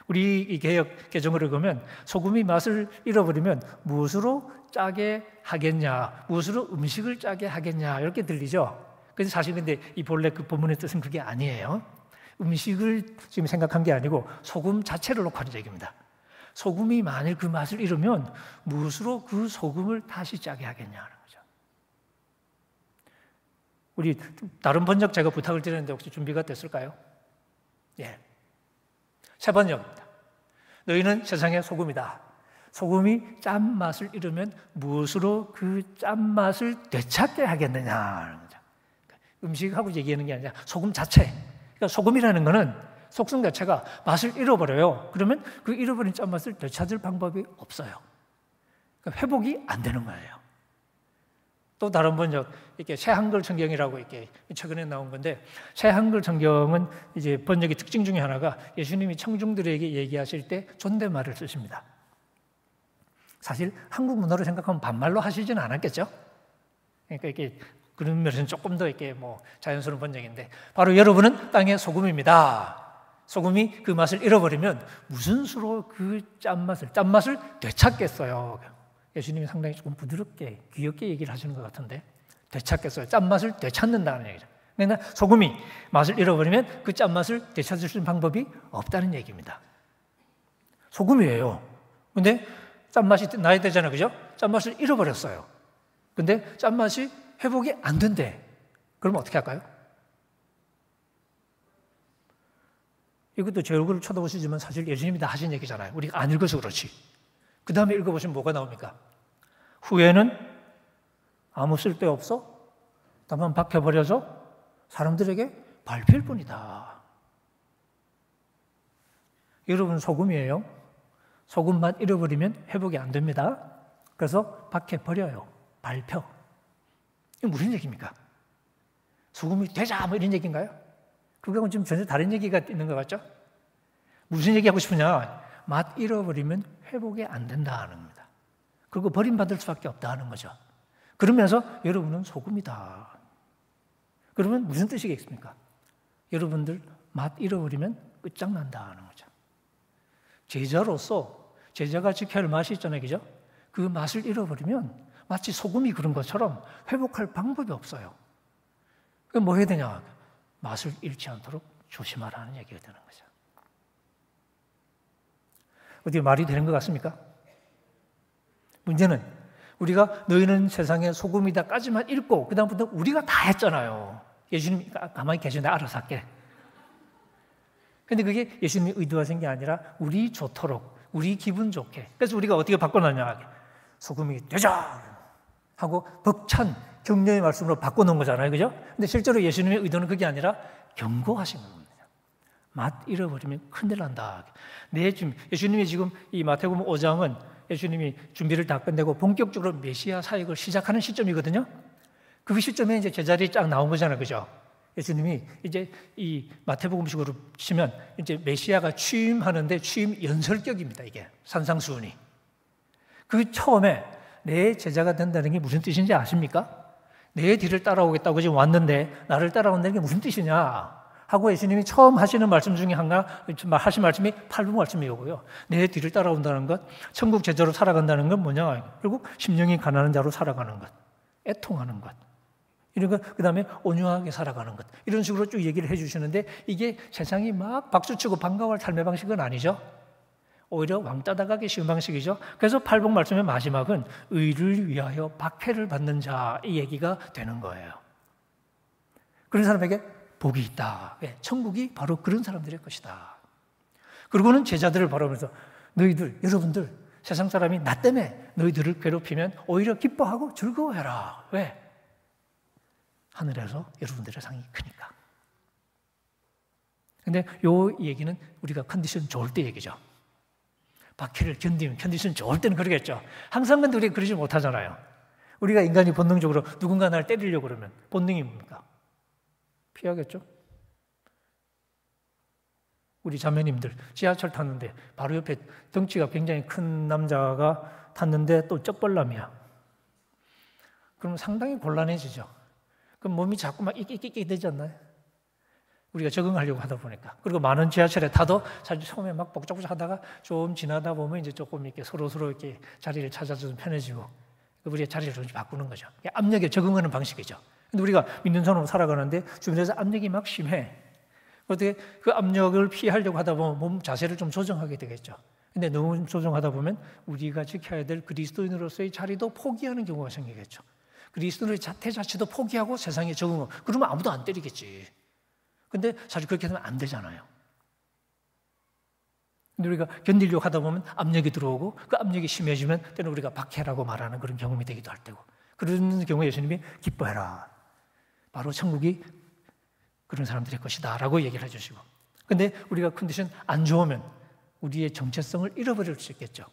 우리 이 개역 개정으로 보면 소금이 맛을 잃어버리면 무엇으로 짜게 하겠냐, 무엇으로 음식을 짜게 하겠냐 이렇게 들리죠. 그래서 사실 근데 이 본래 그 본문의 뜻은 그게 아니에요. 음식을 지금 생각한 게 아니고 소금 자체를 놓고 하는 얘기입니다. 소금이 만일 그 맛을 잃으면 무엇으로 그 소금을 다시 짜게 하겠냐는 거죠. 우리 다른 번역 제가 부탁을 드렸는데 혹시 준비가 됐을까요? 예. 세 번역입니다. 너희는 세상의 소금이다. 소금이 짠맛을 잃으면 무엇으로 그 짠맛을 되찾게 하겠느냐는 거죠. 음식하고 얘기하는 게 아니라 소금 자체. 그러니까 소금이라는 거는 속성 자체가 맛을 잃어버려요. 그러면 그 잃어버린 짠맛을 되찾을 방법이 없어요. 그러니까 회복이 안 되는 거예요. 또 다른 번역, 이렇게 새 한글 성경이라고 이렇게 최근에 나온 건데, 새 한글 성경은 이제 번역의 특징 중에 하나가 예수님이 청중들에게 얘기하실 때 존댓말을 쓰십니다. 사실 한국 문화로 생각하면 반말로 하시지는 않았겠죠? 그러니까 이렇게 그런 면에서는 조금 더 이렇게 뭐 자연스러운 번역인데, 바로 여러분은 땅의 소금입니다. 소금이 그 맛을 잃어버리면 무슨 수로 그 짠맛을 되찾겠어요? 예수님이 상당히 조금 부드럽게 귀엽게 얘기를 하시는 것 같은데, 되찾겠어요. 짠맛을 되찾는다는 얘기죠. 그러니까 소금이 맛을 잃어버리면 그 짠맛을 되찾을 수 있는 방법이 없다는 얘기입니다. 소금이에요. 근데 짠맛이 나야 되잖아요. 그죠? 짠맛을 잃어버렸어요. 근데 짠맛이 회복이 안 된대. 그러면 어떻게 할까요? 이것도 제 얼굴을 쳐다보시지만 사실 예수님이 다 하신 얘기잖아요. 우리가 안 읽어서 그렇지. 그 다음에 읽어보시면 뭐가 나옵니까? 후회는 아무 쓸데없어? 다만 박혀버려서 사람들에게 밟힐 뿐이다. 여러분, 소금이에요. 소금만 잃어버리면 회복이 안 됩니다. 그래서 박혀버려요. 밟혀. 이게 무슨 얘기입니까? 소금이 되자 뭐 이런 얘기인가요? 그거하고는 좀 전혀 다른 얘기가 있는 것 같죠? 무슨 얘기하고 싶으냐? 맛 잃어버리면 회복이 안 된다는 겁니다. 그리고 버림받을 수밖에 없다는 거죠. 그러면서 여러분은 소금이다. 그러면 무슨 뜻이겠습니까? 여러분들 맛 잃어버리면 끝장난다는 거죠. 제자로서 제자가 지켜야 할 맛이 있잖아요. 그죠? 그 맛을 잃어버리면 마치 소금이 그런 것처럼 회복할 방법이 없어요. 그럼 뭐 해야 되냐? 맛을 잃지 않도록 조심하라는 얘기가 되는 거죠. 어떻게 말이 되는 것 같습니까? 문제는 우리가 너희는 세상의 소금이다까지만 읽고 그 다음부터 우리가 다 했잖아요. 예수님이 가만히 계시는데 알아서 할게. 근데 그게 예수님이 의도하신 게 아니라 우리 좋도록, 우리 기분 좋게. 그래서 우리가 어떻게 바꿔놨냐? 소금이 되자 하고 벅찬 격려의 말씀으로 바꿔놓은 거잖아요. 그죠? 근데 실제로 예수님의 의도는 그게 아니라 경고하신 겁니다. 맛 잃어버리면 큰일 난다. 예수님이 지금 이 마태복음 5장은 예수님이 준비를 다 끝내고 본격적으로 메시아 사역을 시작하는 시점이거든요. 그 시점에 이제 제자들이 쫙 나온 거잖아요. 그죠? 예수님이 이제 이 마태복음식으로 치면 이제 메시아가 취임하는데 취임 연설격입니다. 이게 산상수훈이. 그 처음에 내 제자가 된다는 게 무슨 뜻인지 아십니까? 내 뒤를 따라오겠다고 지금 왔는데 나를 따라온다는 게 무슨 뜻이냐 하고 예수님이 처음 하시는 말씀 중에 하신 말씀이 팔복 말씀이고요. 내 뒤를 따라온다는 것, 천국 제자로 살아간다는 건 뭐냐? 결국 심령이 가난한 자로 살아가는 것, 애통하는 것. 이런 것, 그 다음에 온유하게 살아가는 것. 이런 식으로 쭉 얘기를 해 주시는데 이게 세상이 막 박수치고 반가워할 삶의 방식은 아니죠. 오히려 왕따 당하기 쉬운 방식이죠. 그래서 팔복 말씀의 마지막은 의를 위하여 박해를 받는 자, 이 얘기가 되는 거예요. 그런 사람에게 복이 있다. 천국이 바로 그런 사람들의 것이다. 그리고는 제자들을 바라보면서 너희들, 여러분들, 세상 사람이 나 때문에 너희들을 괴롭히면 오히려 기뻐하고 즐거워해라. 왜? 하늘에서 여러분들의 상이 크니까. 근데 요 얘기는 우리가 컨디션 좋을 때 얘기죠. 박해를 견디면 컨디션 좋을 때는 그러겠죠. 항상 근데 우리가 그러지 못하잖아요. 우리가 인간이 본능적으로 누군가 나를 때리려고 그러면 본능이 뭡니까? 피하겠죠. 우리 자매님들 지하철 탔는데 바로 옆에 덩치가 굉장히 큰 남자가 탔는데 또 쩍벌남이야. 그럼 상당히 곤란해지죠. 그럼 몸이 자꾸 막 이끼 되지 않나요? 우리가 적응하려고 하다 보니까. 그리고 많은 지하철에 타도 사실 처음에 막 복잡복잡 하다가 좀 지나다 보면 이제 조금 이렇게 서로 이렇게 자리를 찾아서 좀 편해지고 우리의 자리를 좀 바꾸는 거죠. 압력에 적응하는 방식이죠. 근데 우리가 믿는 사람으로 살아가는데 주변에서 압력이 막 심해. 어떻게 그 압력을 피하려고 하다 보면 몸 자세를 좀 조정하게 되겠죠. 근데 너무 조정하다 보면 우리가 지켜야 될 그리스도인으로서의 자리도 포기하는 경우가 생기겠죠. 그리스도인의 자태 자체도 포기하고 세상에 적응하고 그러면 아무도 안 때리겠지. 근데 사실 그렇게 되면 안 되잖아요. 근데 우리가 견디려고 하다 보면 압력이 들어오고 그 압력이 심해지면 때는 우리가 박해라고 말하는 그런 경험이 되기도 할 테고 그런 경우에 예수님이 기뻐해라. 바로 천국이 그런 사람들의 것이다 라고 얘기를 해주시고 근데 우리가 컨디션 안 좋으면 우리의 정체성을 잃어버릴 수 있겠죠.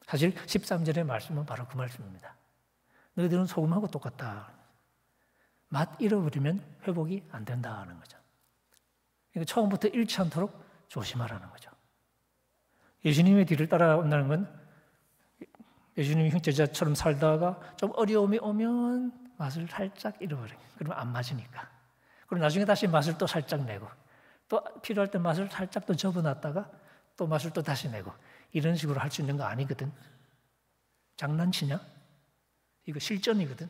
사실 13절의 말씀은 바로 그 말씀입니다. 너희들은 소금하고 똑같다. 맛 잃어버리면 회복이 안 된다는 거죠. 그러니까 처음부터 잃지 않도록 조심하라는 거죠. 예수님의 뒤를 따라온다는 건 예수님이 형제자처럼 살다가 좀 어려움이 오면 맛을 살짝 잃어버려요. 그러면 안 맞으니까. 그리고 나중에 다시 맛을 또 살짝 내고 또 필요할 때 맛을 살짝 또 접어놨다가 또 맛을 또 다시 내고 이런 식으로 할 수 있는 거 아니거든. 장난치냐? 이거 실전이거든.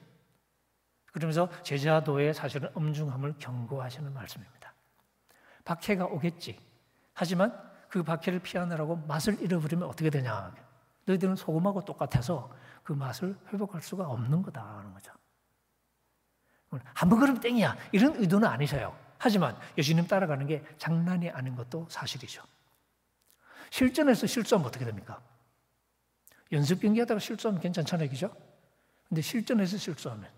그러면서 제자도의 사실은 엄중함을 경고하시는 말씀입니다. 박해가 오겠지. 하지만 그 박해를 피하느라고 맛을 잃어버리면 어떻게 되냐. 너희들은 소금하고 똑같아서 그 맛을 회복할 수가 없는 거다 하는 거죠. 한 번 그러면 땡이야. 이런 의도는 아니셔요. 하지만 예수님 따라가는 게 장난이 아닌 것도 사실이죠. 실전에서 실수하면 어떻게 됩니까? 연습 경기하다가 실수하면 괜찮잖아요. 그죠? 근데 실전에서 실수하면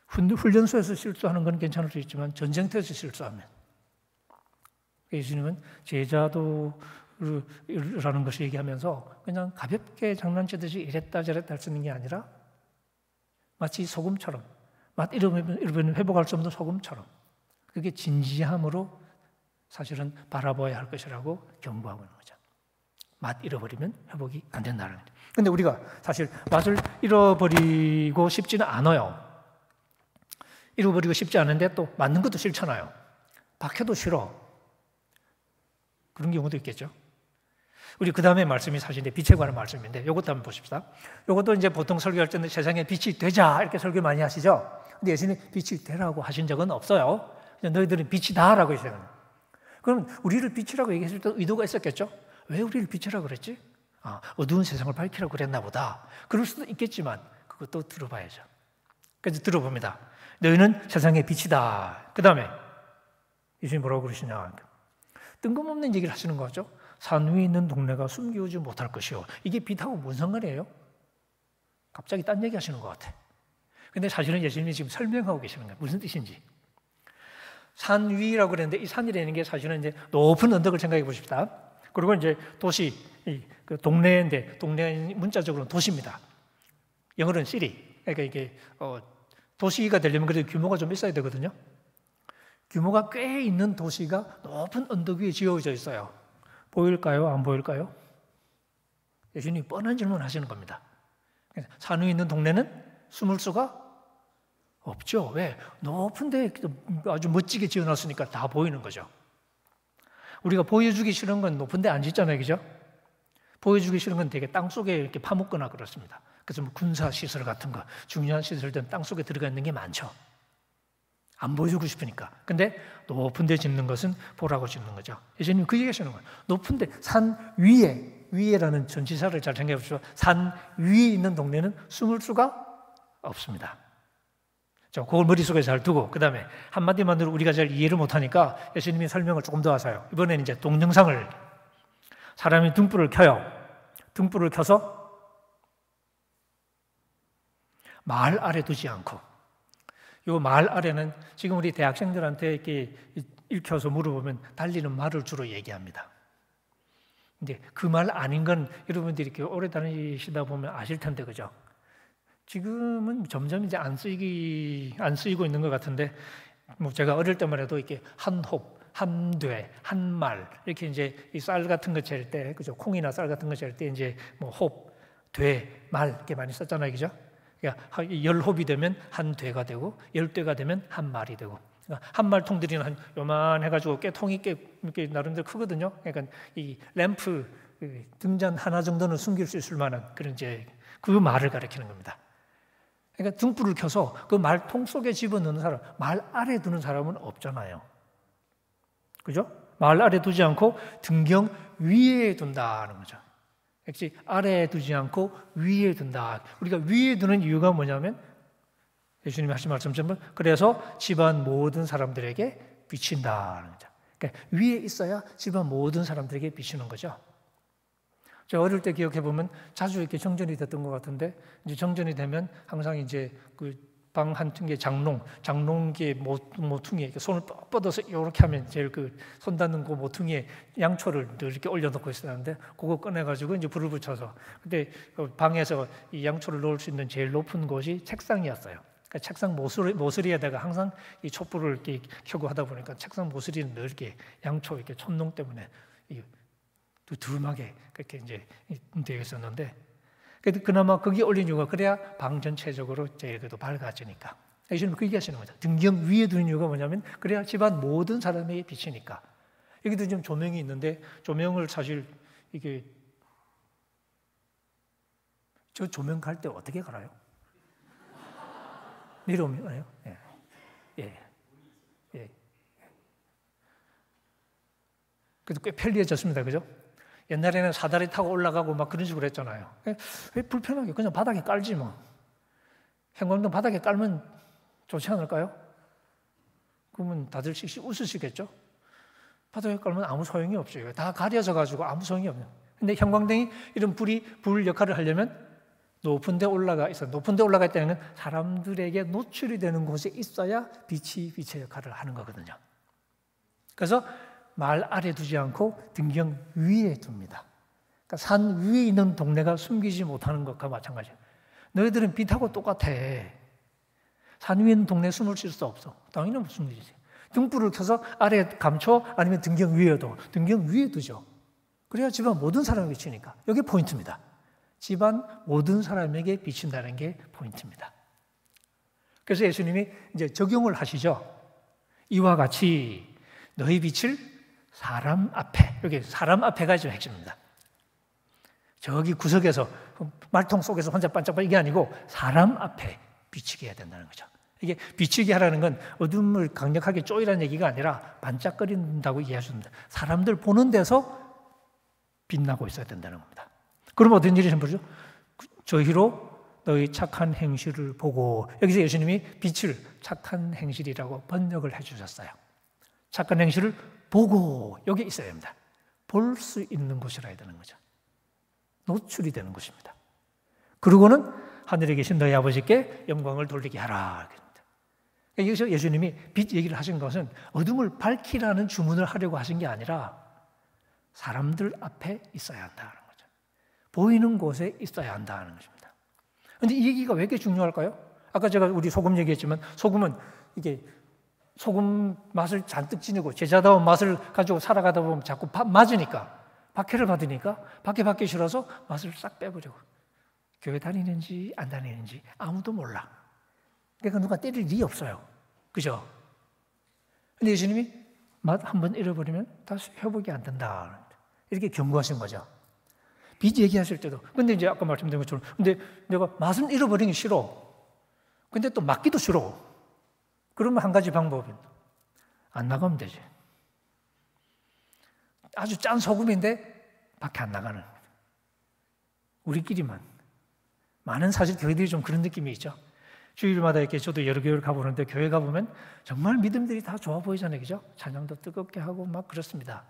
훈련소에서 실수하는 건 괜찮을 수 있지만 전쟁터에서 실수하면 예수님은 제자도라는 것을 얘기하면서 그냥 가볍게 장난치듯이 이랬다 저랬다 할 수 있는 게 아니라 마치 소금처럼 맛 잃어버리면 회복할 수 없는 소금처럼 그게 진지함으로 사실은 바라봐야 할 것이라고 경고하고 있는 거죠. 맛 잃어버리면 회복이 안 된다는 거죠. 근데 우리가 사실 맛을 잃어버리고 싶지는 않아요. 잃어버리고 싶지 않은데 또 맞는 것도 싫잖아요. 박해도 싫어. 그런 경우도 있겠죠. 우리 그 다음에 말씀이 사실 빛에 관한 말씀인데 이것도 한번 보십시다. 이것도 이제 보통 설교할 때는 세상에 빛이 되자 이렇게 설교 많이 하시죠. 근데 예수님이 빛이 되라고 하신 적은 없어요. 그냥 너희들은 빛이다라고 했어요. 그럼 우리를 빛이라고 얘기했을 때 의도가 있었겠죠. 왜 우리를 빛이라고 그랬지? 어두운 세상을 밝히라고 그랬나 보다. 그럴 수도 있겠지만 그것도 들어봐야죠. 그래서 들어봅니다. 너희는 세상의 빛이다. 그 다음에 예수님이 뭐라고 그러시냐. 뜬금없는 얘기를 하시는 거죠. 산 위에 있는 동네가 숨기우지 못할 것이요. 이게 빛하고 무슨 상관이에요? 갑자기 딴 얘기 하시는 것 같아. 근데 사실은 예수님이 지금 설명하고 계시는 거예요. 무슨 뜻인지. 산 위라고 그랬는데 이 산이라는 게 사실은 이제 높은 언덕을 생각해 보십시다. 그리고 이제 도시, 그 동네인데 동네 문자적으로는 도시입니다. 영어로는 city. 그러니까 이게 도시가 되려면 그래도 규모가 좀 있어야 되거든요. 규모가 꽤 있는 도시가 높은 언덕 위에 지어져 있어요. 보일까요? 안 보일까요? 예수님이 뻔한 질문을 하시는 겁니다. 산 위에 있는 동네는 숨을 수가 없죠. 왜? 높은데 아주 멋지게 지어놨으니까 다 보이는 거죠. 우리가 보여주기 싫은 건 높은데 안 짓잖아요, 그죠? 보여주기 싫은 건 되게 땅속에 이렇게 파묻거나 그렇습니다. 그래서 뭐 군사시설 같은 거, 중요한 시설들은 땅속에 들어가 있는 게 많죠. 안 보여주고 싶으니까. 근데 높은 데 짓는 것은 보라고 짓는 거죠. 예수님 그 얘기하시는 거예요. 높은 데, 산 위에라는 전치사를 잘 생각해 보십시오. 산 위에 있는 동네는 숨을 수가 없습니다. 자, 그걸 머릿속에 잘 두고 그 다음에 한마디만으로 우리가 잘 이해를 못하니까 예수님이 설명을 조금 더 하세요. 이번에는 이제 동영상을 사람이 등불을 켜요. 등불을 켜서 마을 아래 두지 않고 이 마을 아래는 지금 우리 대학생들한테 이렇게 읽혀서 물어보면 달리는 말을 주로 얘기합니다. 근데 그 말 아닌 건 여러분들이 이렇게 오래 다니시다 보면 아실 텐데, 그죠? 지금은 점점 이제 안 쓰이고 있는 것 같은데, 뭐 제가 어릴 때만 해도 이렇게 한홉, 한돼, 한말 이렇게 이제 이 쌀 같은 거 잴 때, 그죠? 콩이나 쌀 같은 거 잴 때 이제 뭐 홉, 돼, 말 이렇게 많이 썼잖아요, 그죠? 그러니까 10홉이 되면 한 돼가 되고 10돼가 되면 한 말이 되고, 그러니까 한 말통들이는 한 요만해가지고 꽤 통이 꽤 이렇게 나름대로 크거든요. 그러니까 이 램프 등잔 하나 정도는 숨길 수 있을 만한 그런 이제 그 말을 가리키는 겁니다. 그러니까 등불을 켜서 그 말통 속에 집어넣는 사람, 말 아래 두는 사람은 없잖아요. 그죠? 말 아래 두지 않고 등경 위에 둔다는 거죠. 역시 아래에 두지 않고 위에 둔다. 우리가 위에 두는 이유가 뭐냐면 예수님이 하신 말씀처럼 그래서 집안 모든 사람들에게 비친다는 거죠. 그러니까 위에 있어야 집안 모든 사람들에게 비치는 거죠. 제가 어릴 때 기억해 보면 자주 이렇게 정전이 됐던 것 같은데, 이제 정전이 되면 항상 이제 그 방 한 층에 장롱기에 모퉁이에 이렇게 손을 뻗어서 이렇게 하면 제일 그 손 닿는 그 모퉁이에 양초를 이렇게 올려놓고 있었는데, 그거 꺼내가지고 이제 불을 붙여서, 근데 방에서 이 양초를 놓을 수 있는 제일 높은 곳이 책상이었어요. 그러니까 책상 모서리에다가 항상 이 촛불을 이렇게 켜고 하다 보니까 책상 모서리는 늘 이렇게 양초 이렇게 촛농 때문에 두툼하게 그렇게 이제 되어 있었는데, 그래도 그나마 거기 올린 이유가 그래야 방 전체적으로 제일 그래도 밝아지니까. 예수님은 그 얘기하시는 거죠. 등경 위에 두는 이유가 뭐냐면 그래야 집안 모든 사람에게 비치니까. 여기도 지금 조명이 있는데 조명을 사실 이게 저 조명 갈 때 어떻게 갈아요? 내려오면 가요? 예. 그래도 꽤 편리해졌습니다, 그죠? 옛날에는 사다리 타고 올라가고 막 그런 식으로 했잖아요. 왜 불편하게 그냥 바닥에 깔지 뭐. 형광등 바닥에 깔면 좋지 않을까요? 그러면 다들 웃으시겠죠? 바닥에 깔면 아무 소용이 없어요. 다 가려져 가지고 아무 소용이 없어요. 근데 형광등이 이런 불 역할을 하려면 높은 데 올라가 있어. 높은 데 올라가 있다는 건 사람들에게 노출이 되는 곳에 있어야 빛의 역할을 하는 거거든요. 그래서 말 아래 두지 않고 등경 위에 둡니다. 그러니까 산 위에 있는 동네가 숨기지 못하는 것과 마찬가지예요. 너희들은 빛하고 똑같아. 산 위에 있는 동네에 숨을 쉴 수 없어. 당연히 못 숨기지. 등불을 켜서 아래에 감춰, 아니면 등경 위에도. 등경 위에 두죠. 그래야 집안 모든 사람에게 비치니까. 이게 포인트입니다. 집안 모든 사람에게 비친다는 게 포인트입니다. 그래서 예수님이 이제 적용을 하시죠. 이와 같이 너희 빛을 사람 앞에, 여기 사람 앞에가 좀 핵심입니다. 저기 구석에서 말통 속에서 혼자 반짝반짝 이게 아니고 사람 앞에 비치게 해야 된다는 거죠. 이게 비치게 하라는 건 어둠을 강력하게 쪼이라는 얘기가 아니라 반짝거린다고 이해하십니다. 사람들 보는 데서 빛나고 있어야 된다는 겁니다. 그럼 어떤 일이 생기죠? 저희로 너희 착한 행실을 보고, 여기서 예수님이 빛을 착한 행실이라고 번역을 해주셨어요. 착한 행실을 보고 여기 있어야 됩니다. 볼 수 있는 곳이라 해야 되는 거죠. 노출이 되는 곳입니다. 그리고는 하늘에 계신 너희 아버지께 영광을 돌리게 하라. 여기서 예수님이 빛 얘기를 하신 것은 어둠을 밝히라는 주문을 하려고 하신 게 아니라 사람들 앞에 있어야 한다는 거죠. 보이는 곳에 있어야 한다는 것입니다. 그런데 이 얘기가 왜 이렇게 중요할까요? 아까 제가 우리 소금 얘기했지만 소금은 이게 소금 맛을 잔뜩 지니고 제자다운 맛을 가지고 살아가다 보면 자꾸 맞으니까 박해를 받으니까 박해 싫어서 맛을 싹 빼버리고 교회 다니는지 안 다니는지 아무도 몰라. 그러니까 누가 때릴 일이 없어요. 그죠? 근데 예수님이 맛 한번 잃어버리면 다시 회복이 안 된다. 이렇게 경고하신 거죠. 빚 얘기하실 때도. 근데 이제 아까 말씀드린 것처럼 근데 내가 맛은 잃어버리기 싫어. 근데 또 맡기도 싫어. 그러면 한 가지 방법은 안 나가면 되지. 아주 짠 소금인데 밖에 안 나가는. 우리끼리만. 많은 사실 교회들이 좀 그런 느낌이 있죠. 주일마다 이렇게 저도 여러 교회를 가보는데 교회 가보면 정말 믿음들이 다 좋아 보이잖아요. 그죠? 찬양도 뜨겁게 하고 막 그렇습니다.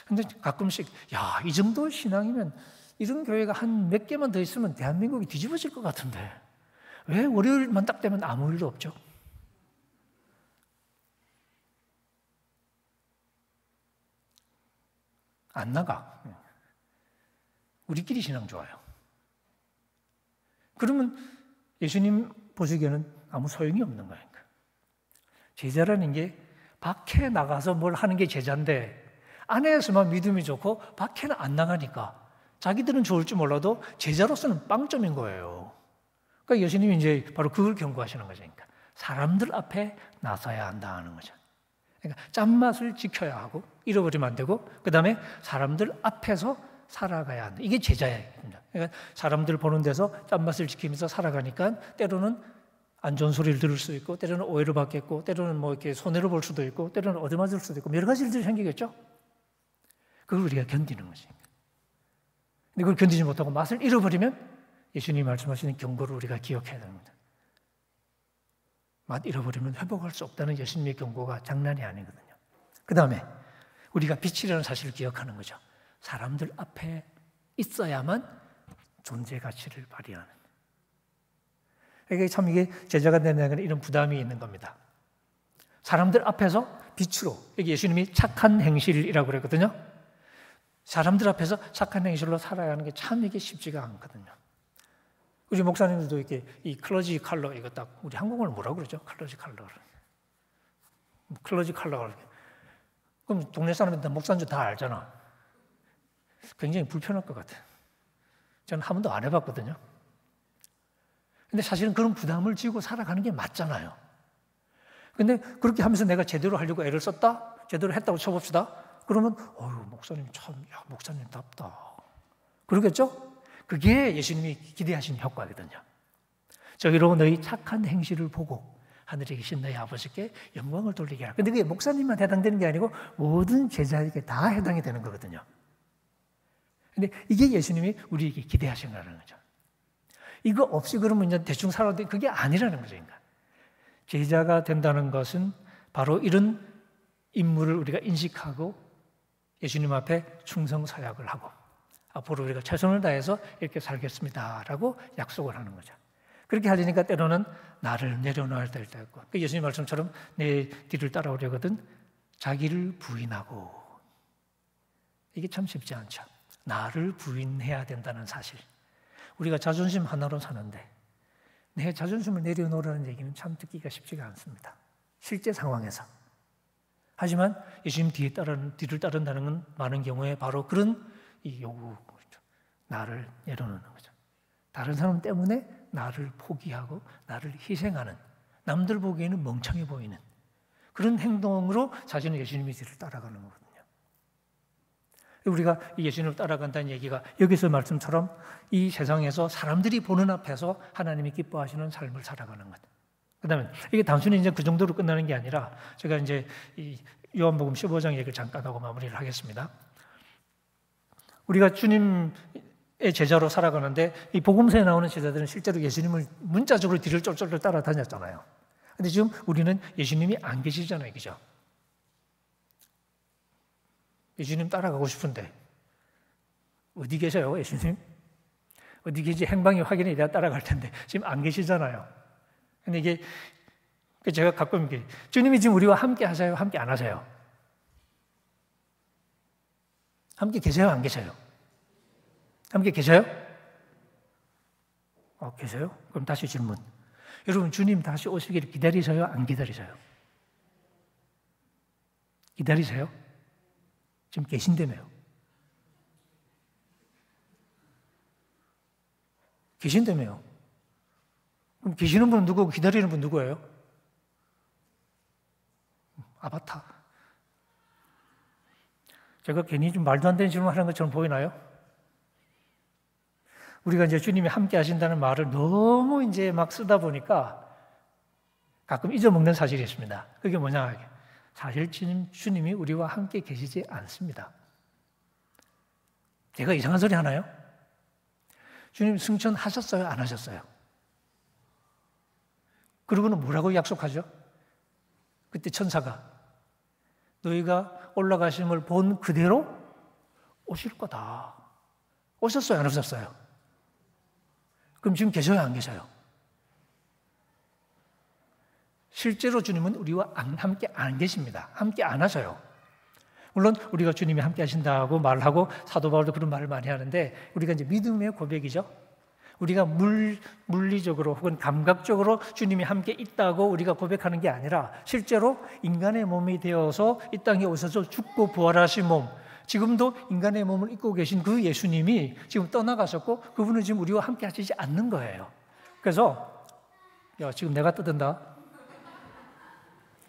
근데 가끔씩 야, 이 정도 신앙이면 이런 교회가 한 몇 개만 더 있으면 대한민국이 뒤집어질 것 같은데 왜 월요일만 딱 되면 아무 일도 없죠? 안 나가. 우리끼리 신앙 좋아요. 그러면 예수님 보시기에는 아무 소용이 없는 거예요. 제자라는 게 밖에 나가서 뭘 하는 게 제자인데 안에서만 믿음이 좋고 밖에는 안 나가니까 자기들은 좋을지 몰라도 제자로서는 빵점인 거예요. 그러니까 예수님이 이제 바로 그걸 경고하시는 거죠. 그러니까 사람들 앞에 나서야 한다는 거죠. 그러니까 짠맛을 지켜야 하고 잃어버리면 안 되고 그 다음에 사람들 앞에서 살아가야 한다. 이게 제자예요. 그러니까 사람들 보는 데서 짠맛을 지키면서 살아가니까 때로는 안 좋은 소리를 들을 수 있고 때로는 오해를 받겠고 때로는 뭐 이렇게 손해를 볼 수도 있고 때로는 얻어맞을 수도 있고 여러 가지 일들이 생기겠죠. 그걸 우리가 견디는 것입니다. 근데 그걸 견디지 못하고 맛을 잃어버리면 예수님이 말씀하시는 경고를 우리가 기억해야 됩니다. 맛 잃어버리면 회복할 수 없다는 예수님의 경고가 장난이 아니거든요. 그 다음에 우리가 빛이라는 사실을 기억하는 거죠. 사람들 앞에 있어야만 존재 가치를 발휘하는. 이게 제자가 되는 이런 부담이 있는 겁니다. 사람들 앞에서 빛으로, 여기 예수님이 착한 행실이라고 그랬거든요. 사람들 앞에서 착한 행실로 살아야 하는 게 참 이게 쉽지가 않거든요. 우리 목사님들도 이렇게 이 클러지 칼러 이거 딱 우리 한국어로 뭐라고 그러죠? 클러지 칼러. 클러지 칼러. 그럼 동네 사람들 목사인 줄 다 알잖아. 굉장히 불편할 것 같아요. 저는 한 번도 안 해봤거든요. 근데 사실은 그런 부담을 지고 살아가는 게 맞잖아요. 근데 그렇게 하면서 내가 제대로 하려고 애를 썼다? 제대로 했다고 쳐봅시다. 그러면 목사님 참, 야, 목사님답다. 그러겠죠? 그게 예수님이 기대하신 효과거든요. 저기로 너희 착한 행실을 보고 하늘에 계신 너희 아버지께 영광을 돌리게 하라. 근데 그게 목사님만 해당되는 게 아니고 모든 제자에게 다 해당이 되는 거거든요. 근데 이게 예수님이 우리에게 기대하신 거라는 거죠. 이거 없이 그러면 이제 대충 살아도 돼. 그게 아니라는 거죠. 그러니까. 제자가 된다는 것은 바로 이런 인물을 우리가 인식하고 예수님 앞에 충성서약을 하고 앞으로 우리가 최선을 다해서 이렇게 살겠습니다라고 약속을 하는 거죠. 그렇게 하려니까 때로는 나를 내려놓아야 될 때가 있고 예수님 말씀처럼 내 뒤를 따라오려거든 자기를 부인하고 이게 참 쉽지 않죠. 나를 부인해야 된다는 사실. 우리가 자존심 하나로 사는데 내 자존심을 내려놓으라는 얘기는 참 듣기가 쉽지가 않습니다. 실제 상황에서. 하지만 예수님 뒤를 따른다는 건 많은 경우에 바로 그런 이 요구, 나를 내려놓는 거죠. 다른 사람 때문에 나를 포기하고 나를 희생하는 남들 보기에는 멍청해 보이는 그런 행동으로 사실은 예수님의 뒤를 따라가는 거거든요. 우리가 예수님을 따라간다는 얘기가 여기서 말씀처럼 이 세상에서 사람들이 보는 앞에서 하나님이 기뻐하시는 삶을 살아가는 것. 그다음에 이게 단순히 이제 그 정도로 끝나는 게 아니라 제가 이제 이 요한복음 15장 얘기를 잠깐 하고 마무리를 하겠습니다. 우리가 주님의 제자로 살아가는데 이 복음서에 나오는 제자들은 실제로 예수님을 문자적으로 뒤를 쫄쫄 따라다녔잖아요. 근데 지금 우리는 예수님이 안 계시잖아요. 그죠? 예수님 따라가고 싶은데 어디 계세요, 예수님? 어디 계신지 행방이 확인이 돼야 따라갈 텐데 지금 안 계시잖아요. 근데 이게 제가 가끔 이렇게 주님이 지금 우리와 함께 하세요? 함께 안 하세요? 함께 계세요? 안 계세요? 함께 계세요? 계세요? 그럼 다시 질문. 여러분, 주님 다시 오시기를 기다리세요? 안 기다리세요? 기다리세요? 지금 계신다며요. 계신다며요. 그럼 계시는 분은 누구고 기다리는 분 누구예요? 아바타. 제가 괜히 좀 말도 안 되는 질문 하는 것처럼 보이나요? 우리가 이제 주님이 함께 하신다는 말을 너무 이제 막 쓰다 보니까 가끔 잊어먹는 사실이 있습니다. 그게 뭐냐? 사실 주님이 우리와 함께 계시지 않습니다. 제가 이상한 소리 하나요? 주님 승천하셨어요? 안 하셨어요? 그러고는 뭐라고 약속하죠? 그때 천사가 너희가 올라가심을 본 그대로 오실 거다. 오셨어요? 안 오셨어요? 그럼 지금 계셔요? 안 계셔요? 실제로 주님은 우리와 함께 안 계십니다. 함께 안 하셔요. 물론 우리가 주님이 함께 하신다고 말을 하고 사도 바울도 그런 말을 많이 하는데 우리가 이제 믿음의 고백이죠. 우리가 물리적으로 혹은 감각적으로 주님이 함께 있다고 우리가 고백하는 게 아니라 실제로 인간의 몸이 되어서 이 땅에 오셔서 죽고 부활하신 몸, 지금도 인간의 몸을 입고 계신 그 예수님이 지금 떠나가셨고 그분은 지금 우리와 함께 하시지 않는 거예요. 그래서 지금 내가 떠든다.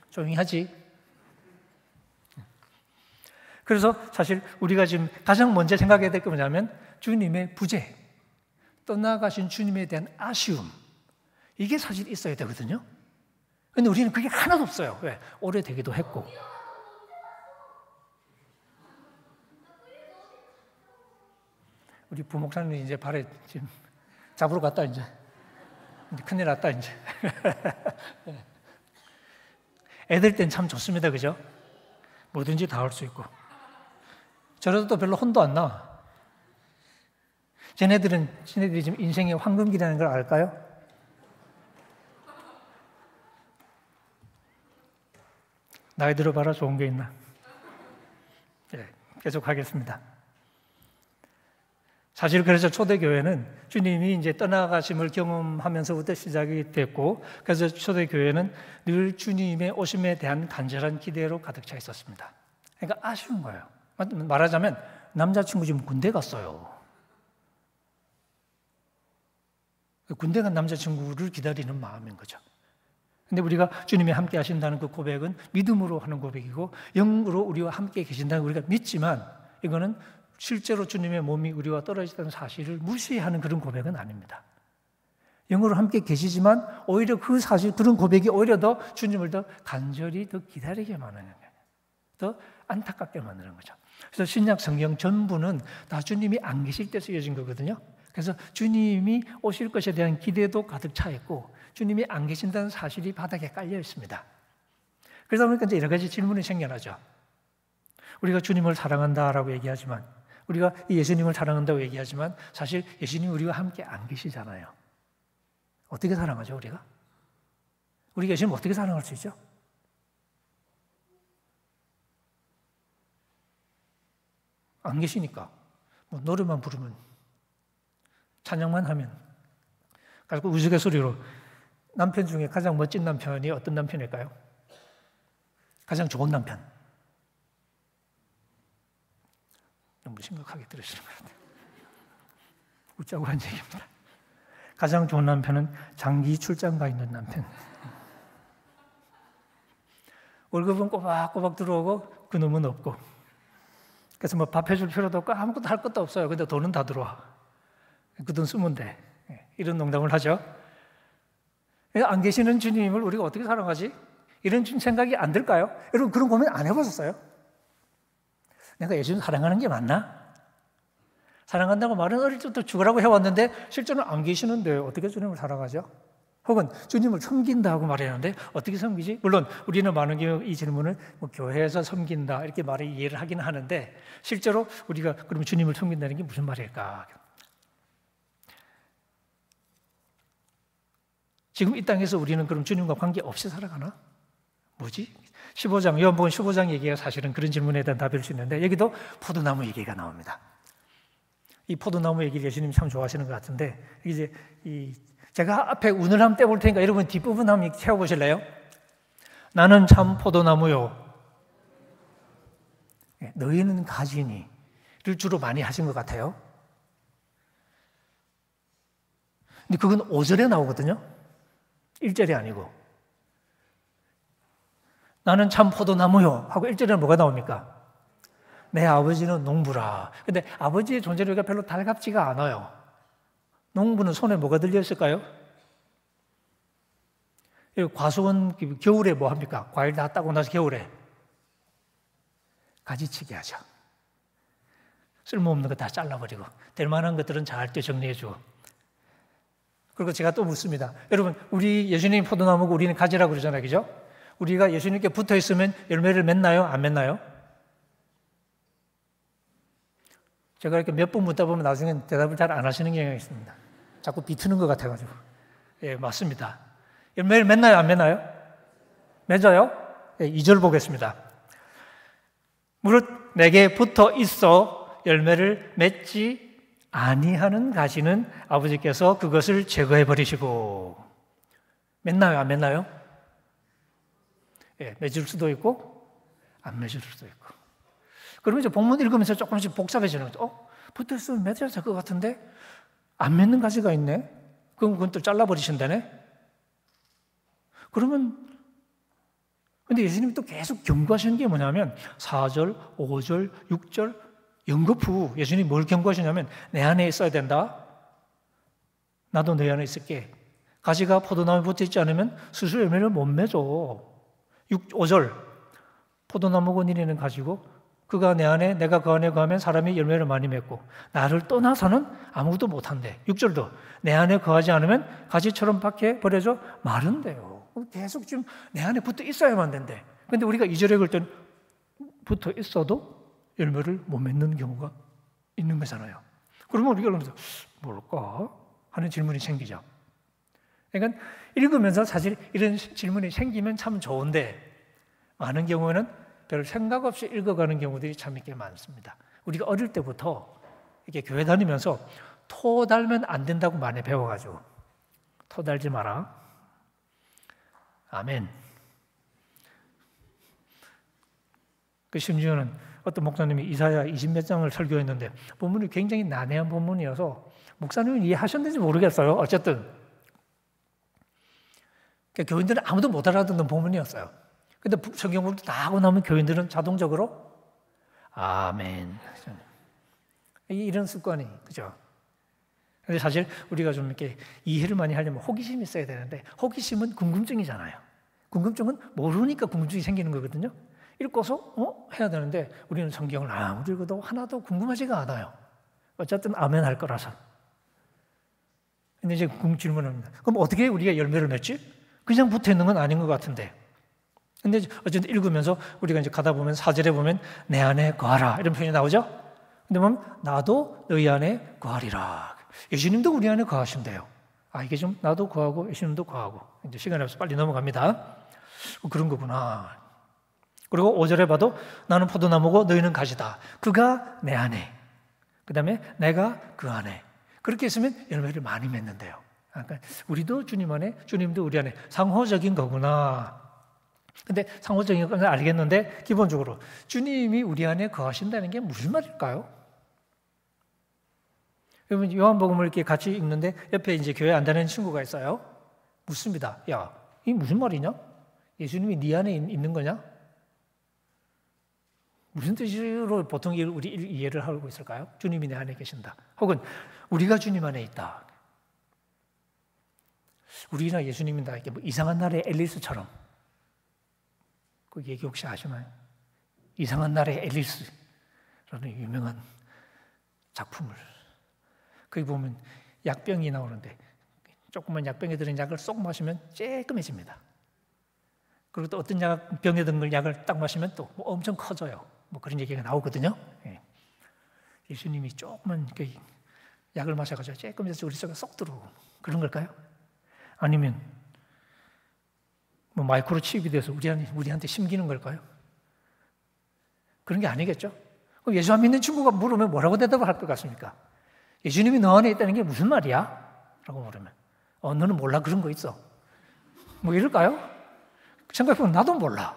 조용히 하지. 그래서 사실 우리가 지금 가장 먼저 생각해야 될 게 뭐냐면 주님의 부재, 떠나가신 주님에 대한 아쉬움, 이게 사실 있어야 되거든요. 그런데 우리는 그게 하나도 없어요. 왜? 오래되기도 했고. 우리 부목사님이 이제 발에 지금 잡으러 갔다 이제 큰일 났다 이제. 애들 땐 참 좋습니다, 그죠? 뭐든지 다 할 수 있고. 저래도 또 별로 혼도 안 나. 쟤네들이 지금 인생의 황금기라는 걸 알까요? 나이 들어봐라 좋은 게 있나? 계속 하겠습니다. 사실 그래서 초대교회는 주님이 이제 떠나가심을 경험하면서부터 시작이 됐고, 그래서 초대교회는 늘 주님의 오심에 대한 간절한 기대로 가득 차 있었습니다. 그러니까 아쉬운 거예요. 말하자면 남자친구 지금 군대 갔어요. 군대 간 남자친구를 기다리는 마음인 거죠. 근데 우리가 주님이 함께 하신다는 그 고백은 믿음으로 하는 고백이고 영으로 우리와 함께 계신다는 우리가 믿지만 이거는 실제로 주님의 몸이 우리와 떨어지다는 사실을 무시하는 그런 고백은 아닙니다. 영으로 함께 계시지만 오히려 그 사실, 그런 고백이 오히려 더 주님을 더 간절히 더 기다리게 만드는 거예요. 더 안타깝게 만드는 거죠. 그래서 신약 성경 전부는 다 주님이 안 계실 때 쓰여진 거거든요. 그래서 주님이 오실 것에 대한 기대도 가득 차 있고 주님이 안 계신다는 사실이 바닥에 깔려 있습니다. 그러다 보니까 이제 여러 가지 질문이 생겨나죠. 우리가 주님을 사랑한다라고 얘기하지만, 우리가 예수님을 사랑한다고 얘기하지만 사실 예수님이 우리와 함께 안 계시잖아요. 어떻게 사랑하죠, 우리가? 우리가 예수님 어떻게 사랑할 수 있죠? 안 계시니까 뭐 노래만 부르면, 찬양만 하면, 그리고 우스갯소리로 남편 중에 가장 멋진 남편이 어떤 남편일까요? 가장 좋은 남편. 너무 심각하게 들으시는 것 같아요. 웃자고 한 얘기입니다. 가장 좋은 남편은 장기 출장 가 있는 남편. 월급은 꼬박꼬박 들어오고 그놈은 없고, 그래서 뭐 밥 해줄 필요도 없고 아무것도 할 것도 없어요. 근데 돈은 다 들어와. 그 돈 쓰면 돼. 이런 농담을 하죠. 안 계시는 주님을 우리가 어떻게 사랑하지? 이런 생각이 안 들까요? 여러분 그런 고민 안 해보셨어요? 내가 예수님 사랑하는 게 맞나? 사랑한다고 말은 어릴 때부터 죽으라고 해왔는데 실제로는 안 계시는데 어떻게 주님을 사랑하죠? 혹은 주님을 섬긴다고 말했는데 어떻게 섬기지? 물론 우리는 많은 경우 이 질문을 뭐 교회에서 섬긴다 이렇게 말을 이해를 하긴 하는데 실제로 우리가 그럼 주님을 섬긴다는 게 무슨 말일까? 지금 이 땅에서 우리는 그럼 주님과 관계없이 살아가나? 뭐지? 15장, 요한복음 15장 얘기가 사실은 그런 질문에 대한 답일 수 있는데 여기도 포도나무 얘기가 나옵니다. 이 포도나무 얘기를 예수님이 참 좋아하시는 것 같은데 이제 제가 앞에 운을 한번 떼볼 테니까 여러분 뒷부분 한번 채워보실래요? 나는 참 포도나무요. 너희는 가지니를 주로 많이 하신 것 같아요. 근데 그건 5절에 나오거든요. 1절이 아니고. 나는 참 포도나무요 하고 1절에는 뭐가 나옵니까? 내 아버지는 농부라. 근데 아버지의 존재가 별로 달갑지가 않아요. 농부는 손에 뭐가 들려있을까요? 과수원 겨울에 뭐 합니까? 과일 다 따고 나서 겨울에 가지치기 하죠. 쓸모없는 거 다 잘라버리고 될 만한 것들은 잘 때 정리해주고. 그리고 제가 또 묻습니다. 여러분, 우리 예수님 포도나무고 우리는 가지라고 그러잖아요. 그죠? 우리가 예수님께 붙어있으면 열매를 맺나요? 안 맺나요? 제가 이렇게 몇 번 묻다 보면 나중에 대답을 잘 안 하시는 경향이 있습니다. 자꾸 비트는 것 같아가지고. 예, 맞습니다. 열매를 맺나요? 안 맺나요? 맺어요? 예, 2절 보겠습니다. 무릇 내게 붙어 있어 열매를 맺지 아니하는 가지는 아버지께서 그것을 제거해 버리시고. 맺나요? 안 맺나요? 예, 맺을 수도 있고 안 맺을 수도 있고. 그러면 이제 본문 읽으면서 조금씩 복잡해지는 거죠. 붙어 있으면 맺어야 될 것 같은데 안 맺는 가지가 있네. 그럼 그건 또 잘라버리신다네. 그러면 근데 예수님이 또 계속 경고하시는 게 뭐냐면 4절, 5절, 6절 연거푸 예수님이 뭘 경고하시냐면 내 안에 있어야 된다. 나도 내 안에 있을게. 가지가 포도나무에 붙어 있지 않으면 스스로 열매를 못 맺어. 5절 포도나무 권위는 가지고 그가 내 안에 내가 그 안에 거하면 사람이 열매를 많이 맺고 나를 떠나서는 아무것도 못한대. 6절도 내 안에 거하지 않으면 가지처럼 밖에 버려져 마른대요. 계속 지금 내 안에 붙어 있어야만 된대. 근데 우리가 2절에 그럴 땐 붙어 있어도 열매를 못 맺는 경우가 있는 거잖아요. 그러면 우리가 그러면서 뭘까? 하는 질문이 생기죠. 그러니까 읽으면서 사실 이런 질문이 생기면 참 좋은데 많은 경우는 별 생각 없이 읽어가는 경우들이 참 있게 많습니다. 우리가 어릴 때부터 이렇게 교회 다니면서 토 달면 안 된다고 많이 배워가지고 토 달지 마라. 아멘. 그 심지어는 어떤 목사님이 이사야 20몇 장을 설교했는데 본문이 굉장히 난해한 본문이어서 목사님은 이해하셨는지 모르겠어요. 어쨌든 그러니까 교인들은 아무도 못 알아듣는 본문이었어요. 근데 성경 공부 다 하고 나면 교인들은 자동적으로 아멘. 이런 습관이 그죠? 근데 사실 우리가 좀 이렇게 이해를 많이 하려면 호기심이 있어야 되는데 호기심은 궁금증이잖아요. 궁금증은 모르니까 궁금증이 생기는 거거든요. 읽고서 해야 되는데 우리는 성경을 아무리 읽어도 하나도 궁금하지가 않아요. 어쨌든 아멘 할 거라서. 근데 이제 질문합니다. 그럼 어떻게 우리가 열매를 맺지? 그냥 붙어 있는 건 아닌 것 같은데. 근데 어쨌든 읽으면서 우리가 이제 가다 보면 4절에 보면 내 안에 거하라 이런 표현이 나오죠. 근데 보면 나도 너희 안에 거하리라. 예수님도 우리 안에 거하신대요. 이게 좀 나도 거하고 예수님도 거하고. 이제 시간이 없어서 빨리 넘어갑니다. 그런 거구나. 그리고 5절에 봐도 나는 포도나무고 너희는 가지다. 그가 내 안에. 그 다음에 내가 그 안에. 그렇게 있으면 열매를 많이 맺는데요. 그러니까 우리도 주님 안에, 주님도 우리 안에. 상호적인 거구나. 근데 상호적인 건 알겠는데 기본적으로 주님이 우리 안에 거하신다는 게 무슨 말일까요? 여러분 요한복음을 이렇게 같이 읽는데 옆에 이제 교회 안 다니는 친구가 있어요. 묻습니다. 야, 이게 무슨 말이냐? 예수님이 네 안에 있는 거냐? 무슨 뜻으로 보통 우리 이해를 하고 있을까요? 주님이 내 안에 계신다. 혹은 우리가 주님 안에 있다. 우리나 예수님이다. 이렇게 뭐 이상한 나라의 앨리스처럼. 그 얘기 혹시 아시나요? 이상한 나라의 앨리스라는 유명한 작품을. 거기 보면 약병이 나오는데 조그만 약병에 들은 약을 쏙 마시면 쬐끔해집니다. 그리고 또 어떤 병에 든 약을 딱 마시면 또 뭐 엄청 커져요. 뭐 그런 얘기가 나오거든요. 예. 예수님이 조그만 약을 마셔가지고 쬐끔해서 우리 속에 쏙 들어오고 그런 걸까요? 아니면 뭐 마이크로칩이 돼서 우리한테 심기는 걸까요? 그런 게 아니겠죠? 그럼 예수 안 믿는 친구가 물으면 뭐라고 대답을 할 것 같습니까? 예수님이 너 안에 있다는 게 무슨 말이야? 라고 물으면 너는 몰라 그런 거 있어. 뭐 이럴까요? 생각해보면 나도 몰라.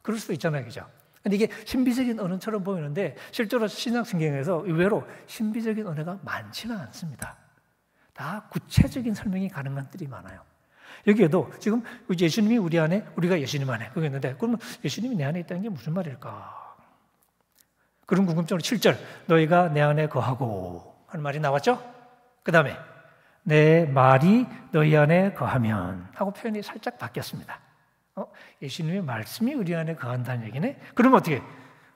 그럴 수도 있잖아요. 그죠? 근데 이게 신비적인 언어처럼 보이는데 실제로 신약성경에서 의외로 신비적인 언어가 많지는 않습니다. 다 구체적인 설명이 가능한 뜰이 많아요. 여기에도 지금 예수님이 우리 안에, 우리가 예수님 안에 그게 있는데 그러면 예수님이 내 안에 있다는 게 무슨 말일까? 그런 궁금증으로 7절 너희가 내 안에 거하고 하는 말이 나왔죠? 그 다음에 내 말이 너희 안에 거하면 하고 표현이 살짝 바뀌었습니다. 예수님의 말씀이 우리 안에 거한다는 얘기네? 그럼 어떻게?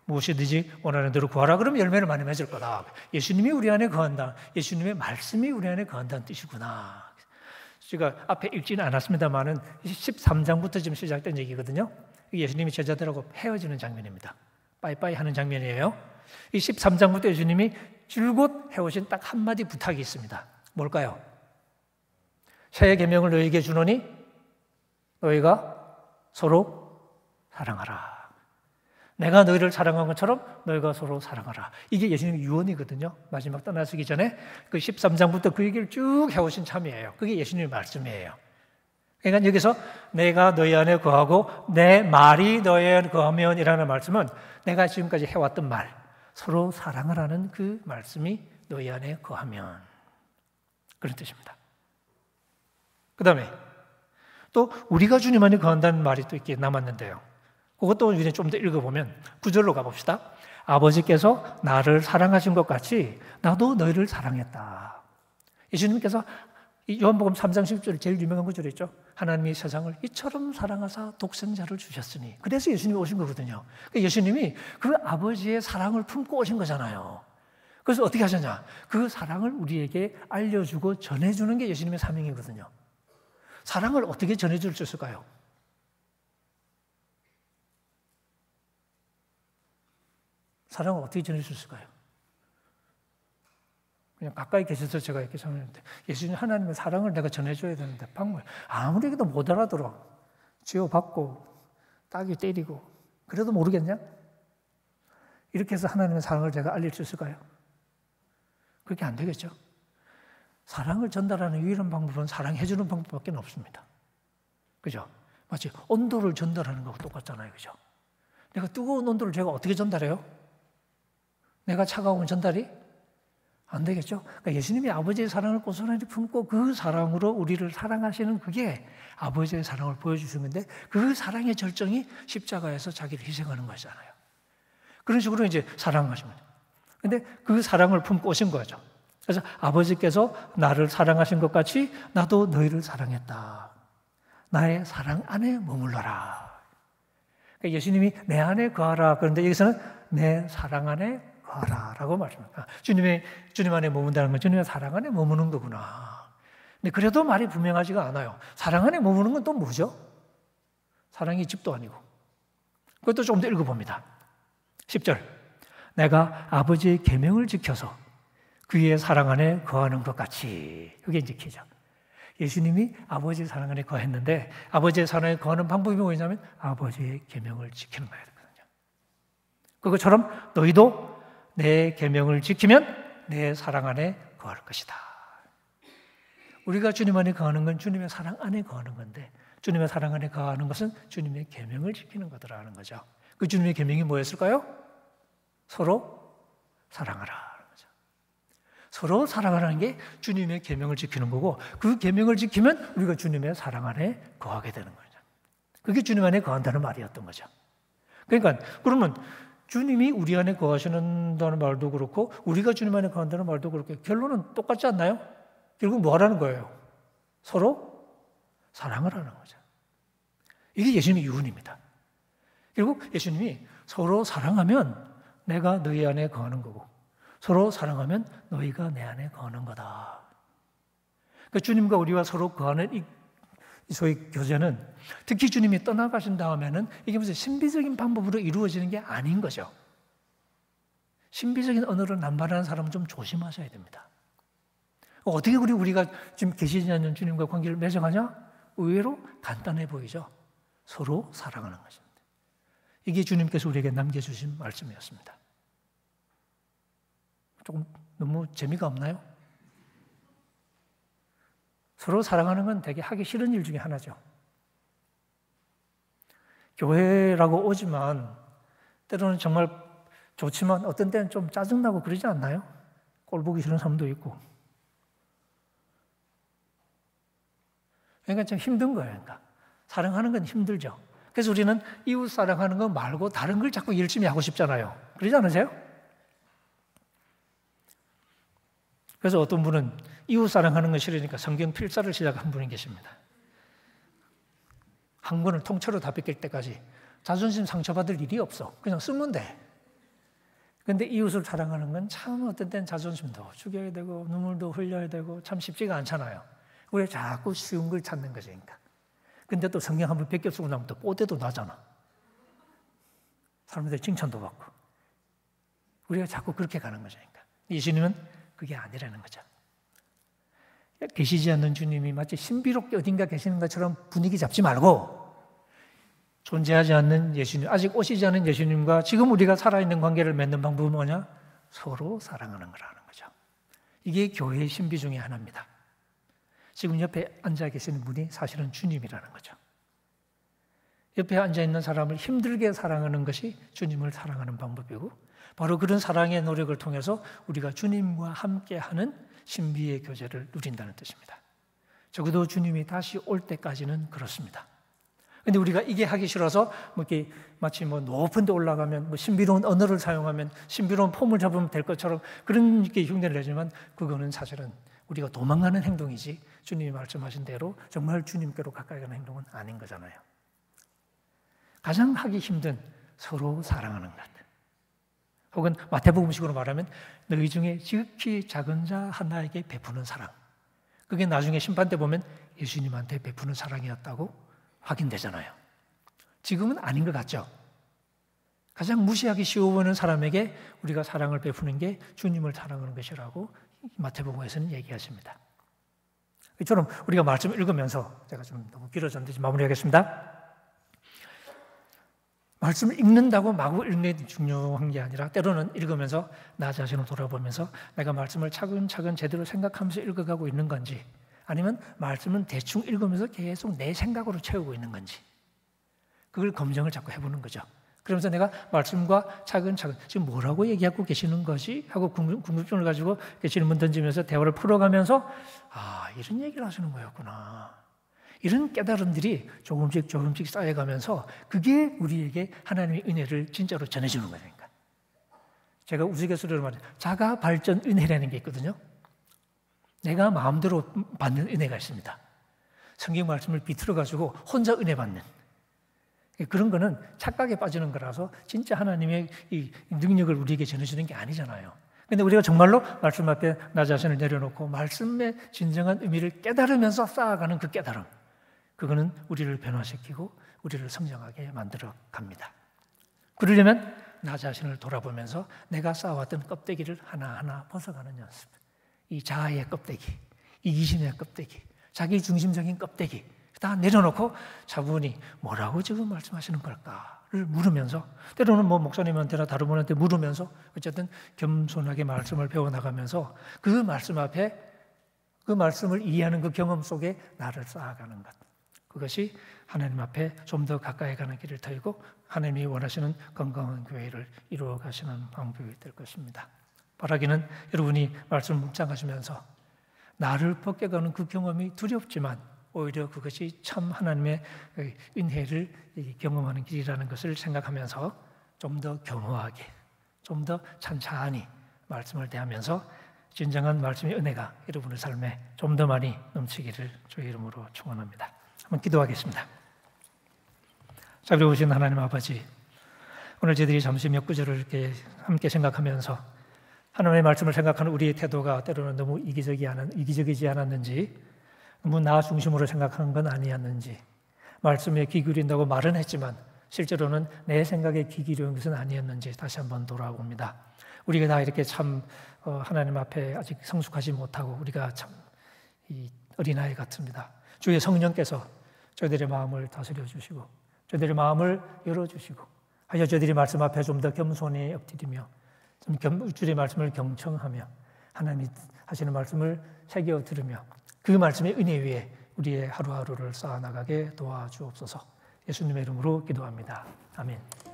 무엇이든지 원하는 대로 구하라 그러면 열매를 많이 맺을 거다. 예수님이 우리 안에 거한다. 예수님의 말씀이 우리 안에 거한다는 뜻이구나. 제가 앞에 읽지는 않았습니다만은 13장부터 지금 시작된 얘기거든요. 예수님이 제자들하고 헤어지는 장면입니다. 빠이빠이 하는 장면이에요. 이 13장부터 예수님이 줄곧 해오신 딱 한마디 부탁이 있습니다. 뭘까요? 새 계명을 너희에게 주노니 너희가 서로 사랑하라. 내가 너희를 사랑한 것처럼 너희가 서로 사랑하라. 이게 예수님의 유언이거든요. 마지막 떠나시기 전에 그 13장부터 그 얘기를 쭉 해오신 참이에요. 그게 예수님의 말씀이에요. 그러니까 여기서 내가 너희 안에 거하고 내 말이 너희 안에 거하면 이라는 말씀은 내가 지금까지 해왔던 말, 서로 사랑을 하는 그 말씀이 너희 안에 거하면 그런 뜻입니다. 그 다음에 또 우리가 주님 안에 거한다는 말이 또 이렇게 남았는데요. 그것도 우리는 좀 더 읽어보면 9절로 가봅시다. 아버지께서 나를 사랑하신 것 같이 나도 너희를 사랑했다. 예수님께서 요한복음 3장 10절 제일 유명한 구절 있죠. 하나님이 세상을 이처럼 사랑하사 독생자를 주셨으니. 그래서 예수님이 오신 거거든요. 예수님이 그 아버지의 사랑을 품고 오신 거잖아요. 그래서 어떻게 하셨냐? 그 사랑을 우리에게 알려주고 전해주는 게 예수님의 사명이거든요. 사랑을 어떻게 전해줄 수 있을까요? 사랑을 어떻게 전해줄 수 있을까요? 그냥 가까이 계셔서 제가 이렇게 설명했는데 예수님 하나님의 사랑을 내가 전해줘야 되는데 방금 아무리 해도 못 알아들어. 쥐어받고 따귀 때리고 그래도 모르겠냐? 이렇게 해서 하나님의 사랑을 제가 알릴 수 있을까요? 그렇게 안 되겠죠. 사랑을 전달하는 유일한 방법은 사랑해주는 방법밖에 없습니다. 그죠? 마치 온도를 전달하는 거하고 똑같잖아요. 그죠? 내가 뜨거운 온도를 제가 어떻게 전달해요? 내가 차가우면 전달이 안 되겠죠? 그러니까 예수님이 아버지의 사랑을 고스란히 품고 그 사랑으로 우리를 사랑하시는 그게 아버지의 사랑을 보여주시는 건데 그 사랑의 절정이 십자가에서 자기를 희생하는 거잖아요. 그런 식으로 이제 사랑하시면 돼요. 근데 그 사랑을 품고 오신 거죠. 그래서 아버지께서 나를 사랑하신 것 같이 나도 너희를 사랑했다. 나의 사랑 안에 머물러라. 그러니까 예수님이 내 안에 거하라. 그런데 여기서는 내 사랑 안에 거하라라고 말씀합니다. 주님 안에 머문다는 건 주님의 사랑 안에 머무는 거구나. 근데 그래도 말이 분명하지가 않아요. 사랑 안에 머무는 건 또 뭐죠? 사랑이 집도 아니고. 그것도 조금 더 읽어봅니다. 10절. 내가 아버지의 계명을 지켜서 그의 사랑 안에 거하는 것 같이. 그게 이제 키죠. 예수님이 아버지의 사랑 안에 거했는데 아버지의 사랑 안에 거하는 방법이 뭐냐면 아버지의 계명을 지키는 거예요. 그것처럼 너희도 내 계명을 지키면 내 사랑 안에 거할 것이다. 우리가 주님 안에 거하는 건 주님의 사랑 안에 거하는 건데 주님의 사랑 안에 거하는 것은 주님의 계명을 지키는 거더라는 거죠. 그 주님의 계명이 뭐였을까요? 서로 사랑하라. 서로 사랑하라는 게 주님의 계명을 지키는 거고 그 계명을 지키면 우리가 주님의 사랑 안에 거하게 되는 거죠. 그게 주님 안에 거한다는 말이었던 거죠. 그러니까 그러면 주님이 우리 안에 거하시는다는 말도 그렇고 우리가 주님 안에 거한다는 말도 그렇고 결론은 똑같지 않나요? 결국 뭐 하라는 거예요? 서로 사랑을 하는 거죠. 이게 예수님의 유언입니다. 결국 예수님이 서로 사랑하면 내가 너희 안에 거하는 거고 서로 사랑하면 너희가 내 안에 거하는 거다. 그러니까 주님과 우리와 서로 거하는 이 소위 교제는 특히 주님이 떠나가신 다음에는 이게 무슨 신비적인 방법으로 이루어지는 게 아닌 거죠. 신비적인 언어로 남발하는 사람은 좀 조심하셔야 됩니다. 어떻게 우리가 지금 계시지 않는 주님과 관계를 맺어가냐? 의외로 간단해 보이죠. 서로 사랑하는 것입니다. 이게 주님께서 우리에게 남겨주신 말씀이었습니다. 조금 너무 재미가 없나요? 서로 사랑하는 건 되게 하기 싫은 일 중에 하나죠. 교회라고 오지만 때로는 정말 좋지만 어떤 때는 좀 짜증나고 그러지 않나요? 꼴 보기 싫은 사람도 있고. 그러니까 좀 힘든 거예요. 그러니까 사랑하는 건 힘들죠. 그래서 우리는 이웃 사랑하는 거 말고 다른 걸 자꾸 열심히 하고 싶잖아요. 그러지 않으세요? 그래서 어떤 분은 이웃 사랑하는 거 싫으니까 성경 필사를 시작한 분이 계십니다. 한 권을 통째로 다 뺏길 때까지 자존심 상처받을 일이 없어. 그냥 쓰면 돼. 그런데 이웃을 사랑하는 건 참 어떤 때는 자존심도 죽여야 되고 눈물도 흘려야 되고 참 쉽지가 않잖아요. 왜 자꾸 쉬운 걸 찾는 거지. 그러니까. 근데 또 성경 한번 베껴 쓰고 나면 또 뽀대도 나잖아. 사람들 칭찬도 받고. 우리가 자꾸 그렇게 가는 거죠. 그러니까. 예수님은 그게 아니라는 거죠. 계시지 않는 주님이 마치 신비롭게 어딘가 계시는 것처럼 분위기 잡지 말고 존재하지 않는 예수님, 아직 오시지 않은 예수님과 지금 우리가 살아있는 관계를 맺는 방법은 뭐냐? 서로 사랑하는 거라는 거죠. 이게 교회의 신비 중에 하나입니다. 지금 옆에 앉아 계시는 분이 사실은 주님이라는 거죠. 옆에 앉아있는 사람을 힘들게 사랑하는 것이 주님을 사랑하는 방법이고 바로 그런 사랑의 노력을 통해서 우리가 주님과 함께하는 신비의 교제를 누린다는 뜻입니다. 적어도 주님이 다시 올 때까지는 그렇습니다. 그런데 우리가 이게 하기 싫어서 이렇게 마치 높은 데 올라가면 신비로운 언어를 사용하면 신비로운 폼을 잡으면 될 것처럼 그런 게 흉내를 내지만 그거는 사실은 우리가 도망가는 행동이지 주님이 말씀하신 대로 정말 주님께로 가까이 가는 행동은 아닌 거잖아요. 가장 하기 힘든 서로 사랑하는 것. 혹은 마태복음식으로 말하면 너희 중에 지극히 작은 자 하나에게 베푸는 사랑. 그게 나중에 심판 때 보면 예수님한테 베푸는 사랑이었다고 확인되잖아요. 지금은 아닌 것 같죠? 가장 무시하기 쉬워 보이는 사람에게 우리가 사랑을 베푸는 게 주님을 사랑하는 것이라고 마태복음에서는 얘기하십니다. 이처럼 우리가 말씀을 읽으면서 제가 좀 너무 길어졌는데 마무리하겠습니다. 말씀을 읽는다고 마구 읽는 게 중요한 게 아니라 때로는 읽으면서 나 자신을 돌아보면서 내가 말씀을 차근차근 제대로 생각하면서 읽어가고 있는 건지 아니면 말씀은 대충 읽으면서 계속 내 생각으로 채우고 있는 건지 그걸 검증을 자꾸 해보는 거죠. 그러면서 내가 말씀과 차근차근 지금 뭐라고 얘기하고 계시는 것이 하고 궁금증을 가지고 질문 던지면서 대화를 풀어가면서 아 이런 얘기를 하시는 거였구나. 이런 깨달음들이 조금씩 쌓여가면서 그게 우리에게 하나님의 은혜를 진짜로 전해주는 거예요. 그러니까. 제가 우스갯소리로 말해요. 자가 발전 은혜라는 게 있거든요. 내가 마음대로 받는 은혜가 있습니다. 성경 말씀을 비틀어가지고 혼자 은혜 받는. 그런 거는 착각에 빠지는 거라서 진짜 하나님의 이 능력을 우리에게 전해주는 게 아니잖아요. 근데 우리가 정말로 말씀 앞에 나 자신을 내려놓고 말씀의 진정한 의미를 깨달으면서 쌓아가는 그 깨달음. 그거는 우리를 변화시키고 우리를 성장하게 만들어 갑니다. 그러려면 나 자신을 돌아보면서 내가 쌓아왔던 껍데기를 하나하나 벗어가는 연습. 이 자아의 껍데기, 이기심의 껍데기, 자기 중심적인 껍데기 다 내려놓고 차분히 뭐라고 지금 말씀하시는 걸까를 물으면서 때로는 목사님한테나 다른 분한테 물으면서 어쨌든 겸손하게 말씀을 배워나가면서 그 말씀 앞에 그 말씀을 이해하는 그 경험 속에 나를 쌓아가는 것. 그것이 하나님 앞에 좀 더 가까이 가는 길을 터이고 하나님이 원하시는 건강한 교회를 이루어 가시는 방법이 될 것입니다. 바라기는 여러분이 말씀 묵상하시면서 나를 벗겨가는 그 경험이 두렵지만 오히려 그것이 참 하나님의 은혜를 경험하는 길이라는 것을 생각하면서 좀 더 겸허하게 좀 더 찬찬히 말씀을 대하면서 진정한 말씀의 은혜가 여러분의 삶에 좀 더 많이 넘치기를 주의 이름으로 축원합니다. 한번 기도하겠습니다. 자비로우신 하나님 아버지, 오늘 저희들이 잠시 몇 구절을 이렇게 함께 생각하면서 하나님의 말씀을 생각하는 우리의 태도가 때로는 너무 이기적이지 않았는지, 너무 나 중심으로 생각하는 건 아니었는지, 말씀에 귀 기울인다고 말은 했지만 실제로는 내 생각에 귀 기울인 것은 아니었는지 다시 한번 돌아옵니다. 우리가 다 이렇게 참 하나님 앞에 아직 성숙하지 못하고 우리가 참 어린아이 같습니다. 주의 성령께서 저희들의 마음을 다스려 주시고 저들의 마음을 열어주시고 하여 저들이 말씀 앞에 좀 더 겸손히 엎드리며 좀 주의 말씀을 경청하며 하나님 하시는 말씀을 새겨 들으며 그 말씀의 은혜 위에 우리의 하루하루를 쌓아나가게 도와주옵소서. 예수님의 이름으로 기도합니다. 아멘.